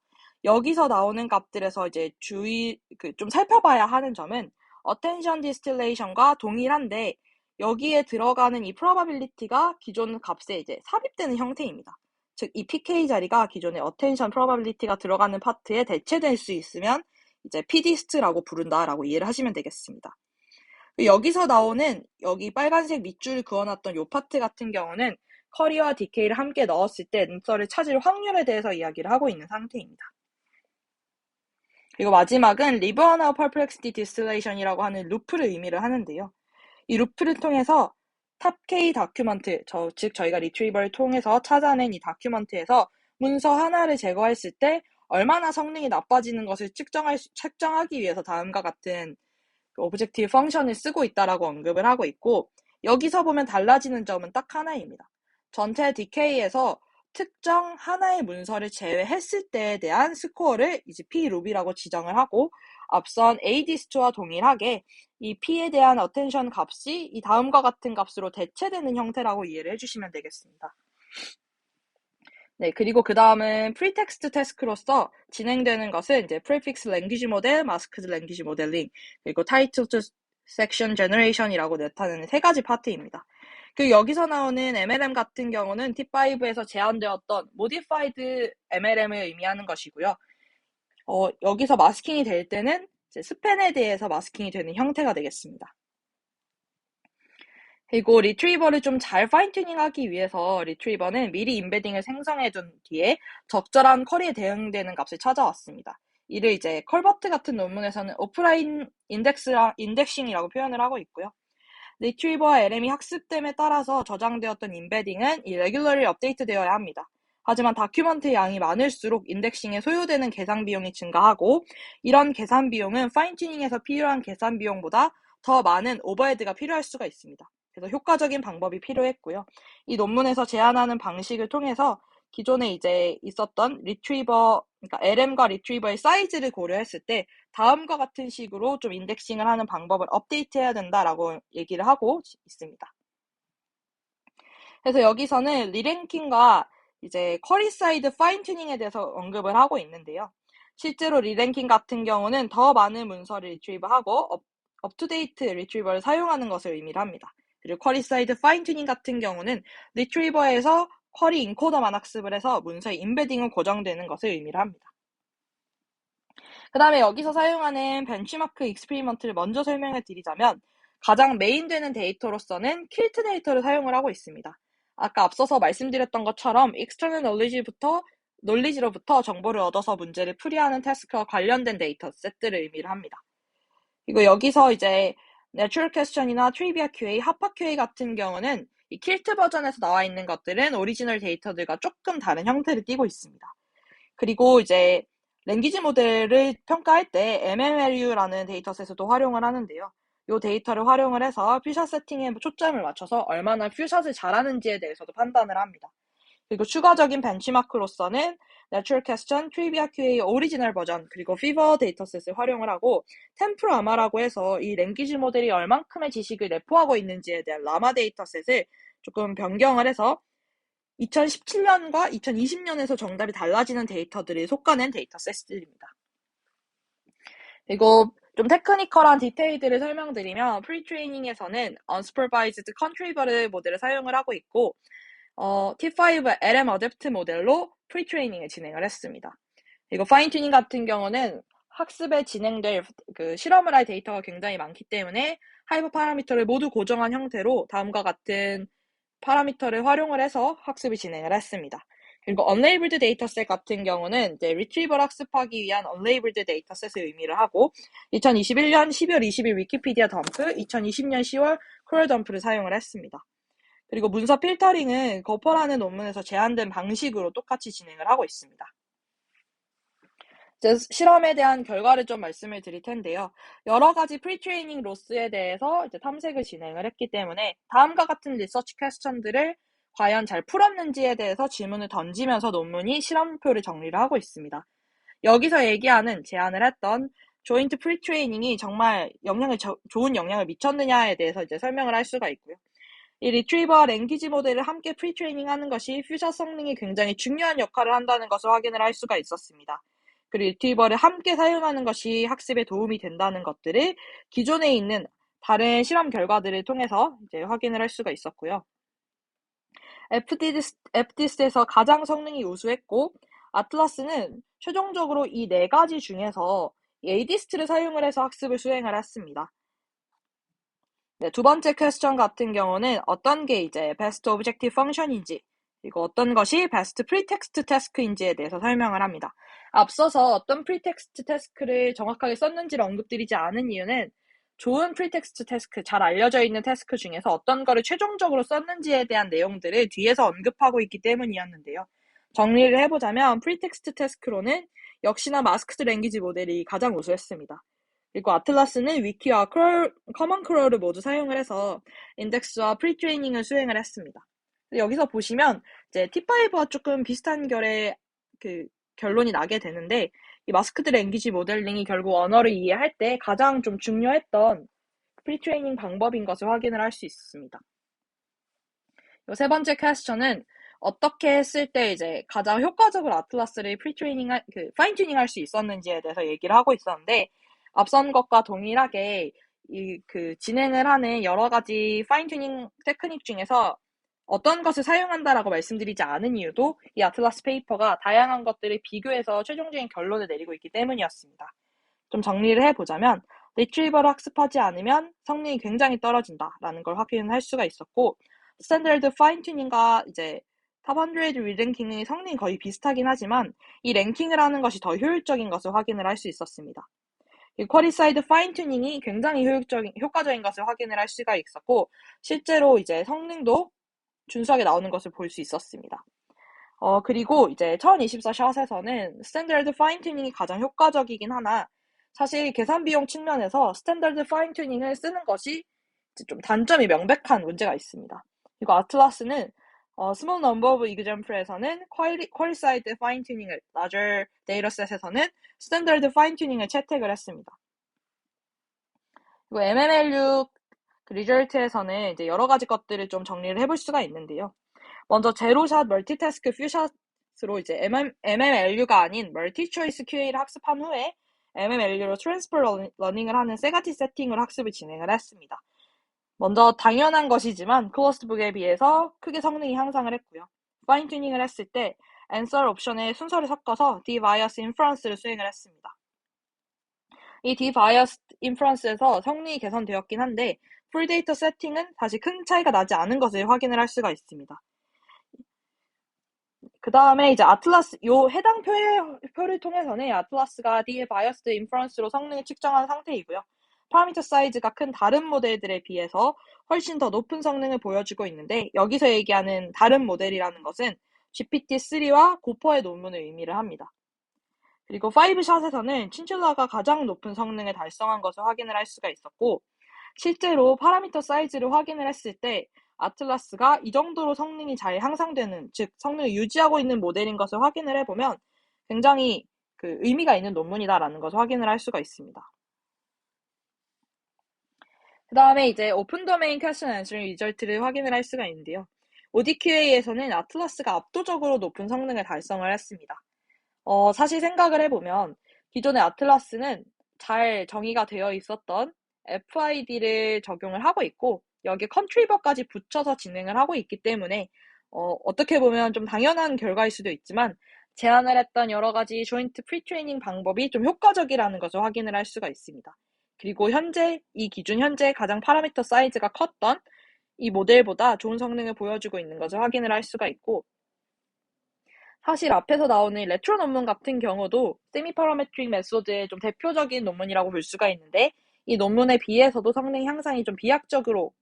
A: 여기서 나오는 값들에서 이제 좀 살펴봐야 하는 점은 attention distillation과 동일한데 여기에 들어가는 이 probability가 기존 값에 이제 삽입되는 형태입니다. 즉, 이 pk 자리가 기존의 attention probability가 들어가는 파트에 대체될 수 있으면 이제 pdist라고 부른다라고 이해를 하시면 되겠습니다. 여기서 나오는 여기 빨간색 밑줄 그어놨던 이 파트 같은 경우는 쿼리와 DK를 함께 넣었을 때 앤서를 찾을 확률에 대해서 이야기를 하고 있는 상태입니다. 그리고 마지막은 리버너 퍼플렉시티 디스틸레이션이라고 하는 루프를 의미를 하는데요. 이 루프를 통해서 탑K 다큐먼트, 즉 저희가 리트리버를 통해서 찾아낸 이 다큐먼트에서 문서 하나를 제거했을 때 얼마나 성능이 나빠지는 것을 측정하기 위해서 다음과 같은 오브젝티브 펑션을 쓰고 있다라고 언급을 하고 있고, 여기서 보면 달라지는 점은 딱 하나입니다. 전체 DK에서 특정 하나의 문서를 제외했을 때에 대한 스코어를 이제 P-loop이라고 지정을 하고, 앞선 ADS트와 동일하게 이 P에 대한 어텐션 값이 이 다음과 같은 값으로 대체되는 형태라고 이해를 해주시면 되겠습니다. 네, 그리고 그 다음은 프리텍스트 태스크로서 진행되는 것은 이제 프리픽스 랭귀지 모델, 마스크드 랭귀지 모델링, 그리고 타이틀 투 섹션 제너레이션이라고 나타내는 세 가지 파트입니다. 그리고 여기서 나오는 MLM 같은 경우는 T5에서 제안되었던 모디파이드 MLM을 의미하는 것이고요. 여기서 마스킹이 될 때는 이제 스팬에 대해서 마스킹이 되는 형태가 되겠습니다. 그리고 리트리버를 좀 잘 파인튜닝하기 위해서 리트리버는 미리 임베딩을 생성해둔 뒤에 적절한 쿼리에 대응되는 값을 찾아왔습니다. 이를 이제 컬버트 같은 논문에서는 오프라인 인덱싱이라고 표현을 하고 있고요. 리트리버와 LM이 학습됨에 따라서 저장되었던 임베딩은 irregularly 업데이트되어야 합니다. 하지만 다큐먼트 양이 많을수록 인덱싱에 소요되는 계산 비용이 증가하고 이런 계산 비용은 파인튜닝에서 필요한 계산 비용보다 더 많은 오버헤드가 필요할 수가 있습니다. 그래서 효과적인 방법이 필요했고요. 이 논문에서 제안하는 방식을 통해서 기존에 이제 있었던 리트리버, 그러니까 LM과 리트리버의 사이즈를 고려했을 때 다음과 같은 식으로 좀 인덱싱을 하는 방법을 업데이트해야 된다라고 얘기를 하고 있습니다. 그래서 여기서는 리랭킹과 이제 쿼리 사이드 파인 튜닝에 대해서 언급을 하고 있는데요. 실제로 리랭킹 같은 경우는 더 많은 문서를 리트리버하고 업투데이트 리트리버를 사용하는 것을 의미를 합니다. 그리고 쿼리 사이드 파인 튜닝 같은 경우는 리트리버에서 쿼리 인코더만 학습을 해서 문서의 임베딩은 고정되는 것을 의미를 합니다. 그 다음에 여기서 사용하는 벤치마크 익스페리먼트를 먼저 설명해 드리자면 가장 메인되는 데이터로서는 킬트 데이터를 사용을 하고 있습니다. 아까 앞서서 말씀드렸던 것처럼 external knowledge로부터 정보를 얻어서 문제를 풀이하는 태스크와 관련된 데이터 셋들을 의미를 합니다. 그리고 여기서 이제 Natural Question이나 Trivia QA, 합학 QA 같은 경우는 이 킬트 버전에서 나와 있는 것들은 오리지널 데이터들과 조금 다른 형태를 띠고 있습니다. 그리고 이제 랭귀지 모델을 평가할 때 MMLU라는 데이터셋도 활용을 하는데요. 이 데이터를 활용을 해서 퓨샷 세팅에 초점을 맞춰서 얼마나 퓨샷을 잘하는지에 대해서도 판단을 합니다. 그리고 추가적인 벤치마크로서는 내추럴 퀘스천, 트리비아 QA 오리지널 버전, 그리고 피버 데이터셋을 활용을 하고 템프라마라고 해서 이 랭귀지 모델이 얼만큼의 지식을 내포하고 있는지에 대한 라마 데이터셋을 조금 변경을 해서 2017년과 2020년에서 정답이 달라지는 데이터들이 솎아낸 데이터셋들입니다. 그리고 좀 테크니컬한 디테일들을 설명드리면 프리트레이닝에서는 unsupervised contributed 모델을 사용을 하고 있고 T5 LM 어댑트 모델로 프리트레이닝을 진행을 했습니다. 그리고 파인튜닝 같은 경우는 학습에 진행될 그 실험을 할 데이터가 굉장히 많기 때문에 하이퍼 파라미터를 모두 고정한 형태로 다음과 같은 파라미터를 활용을 해서 학습을 진행을 했습니다. 그리고 unlabeled 데이터셋 같은 경우는 이제 retrieval 학습하기 위한 unlabeled 데이터셋을 의미를 하고 2021년 12월 20일 위키피디아 덤프, 2020년 10월 크롤 덤프를 사용을 했습니다. 그리고 문서 필터링은 거퍼라는 논문에서 제안된 방식으로 똑같이 진행을 하고 있습니다. 이제 실험에 대한 결과를 좀 말씀을 드릴 텐데요. 여러 가지 프리트레이닝 로스에 대해서 이제 탐색을 진행을 했기 때문에 다음과 같은 리서치 퀘스천들을 과연 잘 풀었는지에 대해서 질문을 던지면서 논문이 실험표를 정리를 하고 있습니다. 여기서 얘기하는 제안을 했던 조인트 프리트레이닝이 정말 좋은 영향을 미쳤느냐에 대해서 이제 설명을 할 수가 있고요. 이 리트리버와 랭귀지 모델을 함께 프리트레이닝하는 것이 퓨처 성능이 굉장히 중요한 역할을 한다는 것을 확인을 할 수가 있었습니다. 그리고 리트리버를 함께 사용하는 것이 학습에 도움이 된다는 것들을 기존에 있는 다른 실험 결과들을 통해서 이제 확인을 할 수가 있었고요. FDIS에서 가장 성능이 우수했고 아틀라스는 최종적으로 이 네 가지 중에서 ADIST를 사용을 해서 학습을 수행을 했습니다. 네, 두 번째 퀘스천 같은 경우는 어떤 게 이제 best objective function인지 그리고 어떤 것이 best pretext task인지에 대해서 설명을 합니다. 앞서서 어떤 pretext task를 정확하게 썼는지를 언급드리지 않은 이유는 좋은 pretext task, 잘 알려져 있는 태스크 중에서 어떤 거를 최종적으로 썼는지에 대한 내용들을 뒤에서 언급하고 있기 때문이었는데요. 정리를 해보자면 pretext task로는 역시나 마스크드 랭귀지 모델이 가장 우수했습니다. 그리고 아틀라스는 위키와 커먼 크롤을 모두 사용을 해서 인덱스와 프리트레이닝을 수행을 했습니다. 여기서 보시면 이제 T5와 조금 비슷한 결의 그 결론이 나게 되는데 이 마스크드 랭귀지 모델링이 결국 언어를 이해할 때 가장 좀 중요했던 프리트레이닝 방법인 것을 확인을 할 수 있습니다. 세 번째 퀘스천은 어떻게 했을 때 이제 가장 효과적으로 아틀라스를 파인튜닝 할 수 있었는지에 대해서 얘기를 하고 있었는데 앞선 것과 동일하게 진행을 하는 여러 가지 파인튜닝 테크닉 중에서 어떤 것을 사용한다라고 말씀드리지 않은 이유도 이 아틀라스 페이퍼가 다양한 것들을 비교해서 최종적인 결론을 내리고 있기 때문이었습니다. 좀 정리를 해보자면 리트리버를 학습하지 않으면 성능이 굉장히 떨어진다라는 걸 확인할 수가 있었고 스탠더드 파인튜닝과 이제 탑100 리랭킹의 성능이 거의 비슷하긴 하지만 이 랭킹을 하는 것이 더 효율적인 것을 확인을 할 수 있었습니다. 이 쿼리사이드 파인튜닝이 굉장히 효과적인 것을 확인을 할 수가 있었고 실제로 이제 성능도 준수하게 나오는 것을 볼 수 있었습니다. 그리고 이제 1024 샷에서는 스탠더드 파인튜닝이 가장 효과적이긴 하나 사실 계산 비용 측면에서 스탠더드 파인튜닝을 쓰는 것이 좀 단점이 명백한 문제가 있습니다. 그리고 아틀라스는 small number of example에서는 qualified fine tuning을, larger dataset에서는 standard fine tuning을 채택을 했습니다. 그리고 MMLU 리절트에서는 이제 여러 가지 것들을 좀 정리를 해볼 수가 있는데요. 먼저 제로샷 멀티태스크 퓨샷으로 이제 MMLU가 아닌 멀티초이스 QA를 학습한 후에 MMLU로 트랜스퍼 러닝을 하는 세가지 세팅으로 학습을 진행을 했습니다. 먼저 당연한 것이지만 클로스북에 비해서 크게 성능이 향상을 했고요. 파인 튜닝을 했을 때 answer 옵션에 순서를 섞어서 D-bias inference를 수행을 했습니다. 이 D-bias inference에서 성능이 개선되었긴 한데 풀 데이터 세팅은 다시 큰 차이가 나지 않은 것을 확인을 할 수가 있습니다. 그 다음에 이제 아틀라스, 해당 표를 통해서는 아틀라스가 D-biased inference로 성능을 측정한 상태이고요. 파라미터 사이즈가 큰 다른 모델들에 비해서 훨씬 더 높은 성능을 보여주고 있는데 여기서 얘기하는 다른 모델이라는 것은 GPT-3와 고퍼의 논문을 의미를 합니다. 그리고 5샷에서는 친칠라가 가장 높은 성능을 달성한 것을 확인을 할 수가 있었고 실제로 파라미터 사이즈를 확인을 했을 때 아틀라스가 이 정도로 성능이 잘 향상되는, 즉 성능을 유지하고 있는 모델인 것을 확인을 해보면 굉장히 그 의미가 있는 논문이다라는 것을 확인을 할 수가 있습니다. 그 다음에 이제 오픈 도메인 퀘스천 앤서링 리절트를 확인을 할 수가 있는데요. ODQA에서는 아틀라스가 압도적으로 높은 성능을 달성을 했습니다. 사실 생각을 해보면 기존의 아틀라스는 잘 정의가 되어 있었던 FID를 적용을 하고 있고 여기에 컨트리버까지 붙여서 진행을 하고 있기 때문에 어떻게 보면 좀 당연한 결과일 수도 있지만 제안을 했던 여러 가지 조인트 프리트레이닝 방법이 좀 효과적이라는 것을 확인을 할 수가 있습니다. 그리고 이 기준 현재 가장 파라미터 사이즈가 컸던 이 모델보다 좋은 성능을 보여주고 있는 것을 확인을 할 수가 있고 사실 앞에서 나오는 레트로 논문 같은 경우도 세미 파라메트릭 메소드의 좀 대표적인 논문이라고 볼 수가 있는데 이 논문에 비해서도 성능 향상이 좀 비약적으로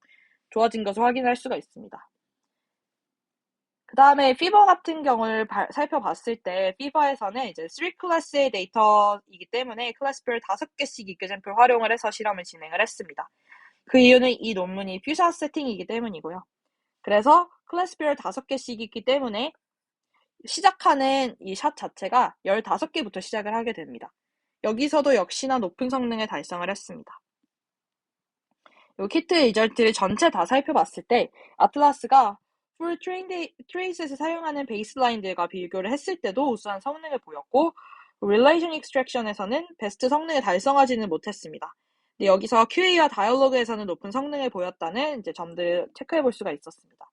A: 좋아진 것을 확인할 수가 있습니다. 그 다음에 피버 같은 경우를 살펴봤을 때 피버에서는 이제 3클래스의 데이터이기 때문에 클래스별 5개씩 이그젠플 활용을 해서 실험을 진행을 했습니다. 그 이유는 이 논문이 퓨샷 세팅이기 때문이고요. 그래서 클래스별 5개씩 있기 때문에 시작하는 이 샷 자체가 15개부터 시작을 하게 됩니다. 여기서도 역시나 높은 성능을 달성을 했습니다. 이 키트 리절트를 전체 다 살펴봤을 때 아틀라스가 풀 트레이스에서 사용하는 베이스라인들과 비교를 했을 때도 우수한 성능을 보였고 릴레이션 익스트랙션에서는 베스트 성능을 달성하지는 못했습니다. 근데 여기서 QA와 다이얼로그에서는 높은 성능을 보였다는 이제 점들을 체크해 볼 수가 있었습니다.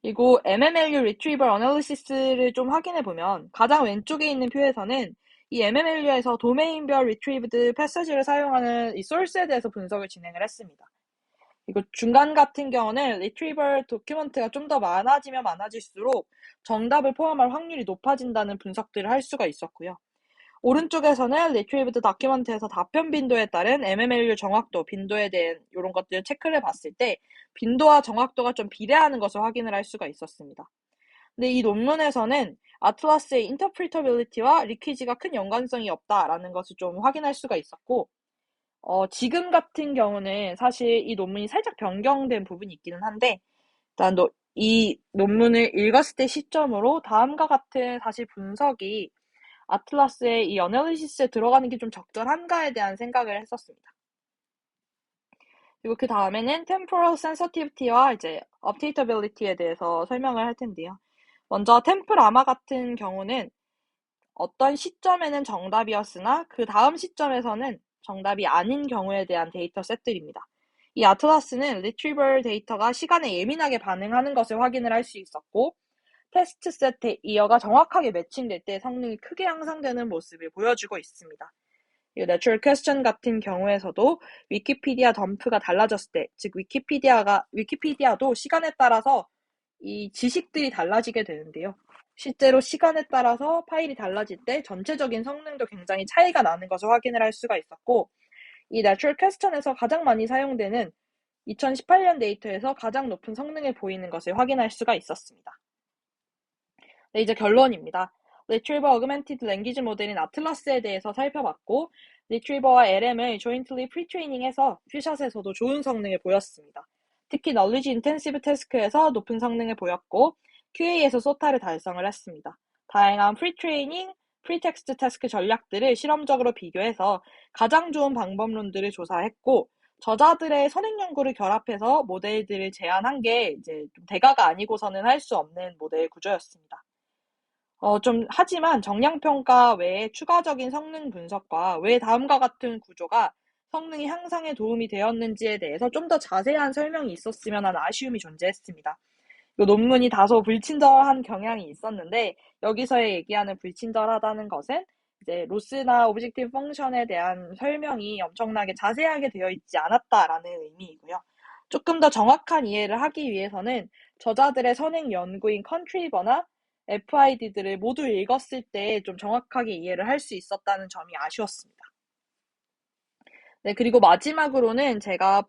A: 그리고 MMLU Retrieval Analysis를 좀 확인해 보면 가장 왼쪽에 있는 표에서는 이 MMLU에서 도메인별 Retrieved Passage를 사용하는 이 source에 대해서 분석을 진행을 했습니다. 그리고 중간 같은 경우는 Retrieval Document가 좀 더 많아지면 많아질수록 정답을 포함할 확률이 높아진다는 분석들을 할 수가 있었고요. 오른쪽에서는 Retrieved Document에서 답변 빈도에 따른 MMLU 정확도, 빈도에 대한 이런 것들을 체크를 봤을 때 빈도와 정확도가 좀 비례하는 것을 확인을 할 수가 있었습니다. 근데 이 논문에서는 아틀라스의 인터프리터빌리티와 리퀴지가 큰 연관성이 없다라는 것을 좀 확인할 수가 있었고 지금 같은 경우는 사실 이 논문이 살짝 변경된 부분이 있기는 한데 일단 이 논문을 읽었을 때 시점으로 다음과 같은 사실 분석이 아틀라스의 이 어널리시스에 들어가는 게 좀 적절한가에 대한 생각을 했었습니다. 그리고 그 다음에는 temporal sensitivity와 이제 updatability에 대해서 설명을 할 텐데요. 먼저 템플아마 같은 경우는 어떤 시점에는 정답이었으나 그 다음 시점에서는 정답이 아닌 경우에 대한 데이터 셋들입니다. 이 아틀라스는 retrieval 데이터가 시간에 예민하게 반응하는 것을 확인을 할 수 있었고 테스트 셋 이어가 정확하게 매칭될 때 성능이 크게 향상되는 모습을 보여주고 있습니다. 이 내추럴 퀘스천 같은 경우에서도 위키피디아 덤프가 달라졌을 때, 즉 위키피디아도 시간에 따라서 이 지식들이 달라지게 되는데요. 실제로 시간에 따라서 파일이 달라질 때 전체적인 성능도 굉장히 차이가 나는 것을 확인을 할 수가 있었고 이 내추럴 퀘스천에서 가장 많이 사용되는 2018년 데이터에서 가장 높은 성능을 보이는 것을 확인할 수가 있었습니다. 네, 이제 결론입니다. Retrieval Augmented Language 모델인 아틀라스에 대해서 살펴봤고 Retriever와 LM을 jointly pre-training해서 퓨샷에서도 좋은 성능을 보였습니다. 특히 Knowledge Intensive Task에서 높은 성능을 보였고 QA에서 소타를 달성을 했습니다. 다양한 pre-training, pre-text task 전략들을 실험적으로 비교해서 가장 좋은 방법론들을 조사했고 저자들의 선행 연구를 결합해서 모델들을 제안한 게 이제 좀 대가가 아니고서는 할 수 없는 모델 구조였습니다. 하지만 정량평가 외에 추가적인 성능 분석과 왜 다음과 같은 구조가 성능 향상에 도움이 되었는지에 대해서 좀 더 자세한 설명이 있었으면 하는 아쉬움이 존재했습니다. 이 논문이 다소 불친절한 경향이 있었는데 여기서의 얘기하는 불친절하다는 것은 이제 로스나 오브젝티브 펑션에 대한 설명이 엄청나게 자세하게 되어 있지 않았다라는 의미이고요. 조금 더 정확한 이해를 하기 위해서는 저자들의 선행 연구인 컨트리버나 FID들을 모두 읽었을 때 좀 정확하게 이해를 할 수 있었다는 점이 아쉬웠습니다. 네, 그리고 마지막으로는 제가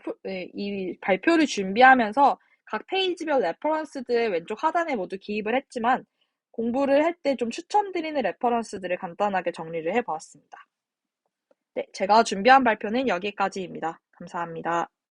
A: 이 발표를 준비하면서 각 페이지별 레퍼런스들 왼쪽 하단에 모두 기입을 했지만 공부를 할 때 좀 추천드리는 레퍼런스들을 간단하게 정리를 해보았습니다. 네, 제가 준비한 발표는 여기까지입니다. 감사합니다.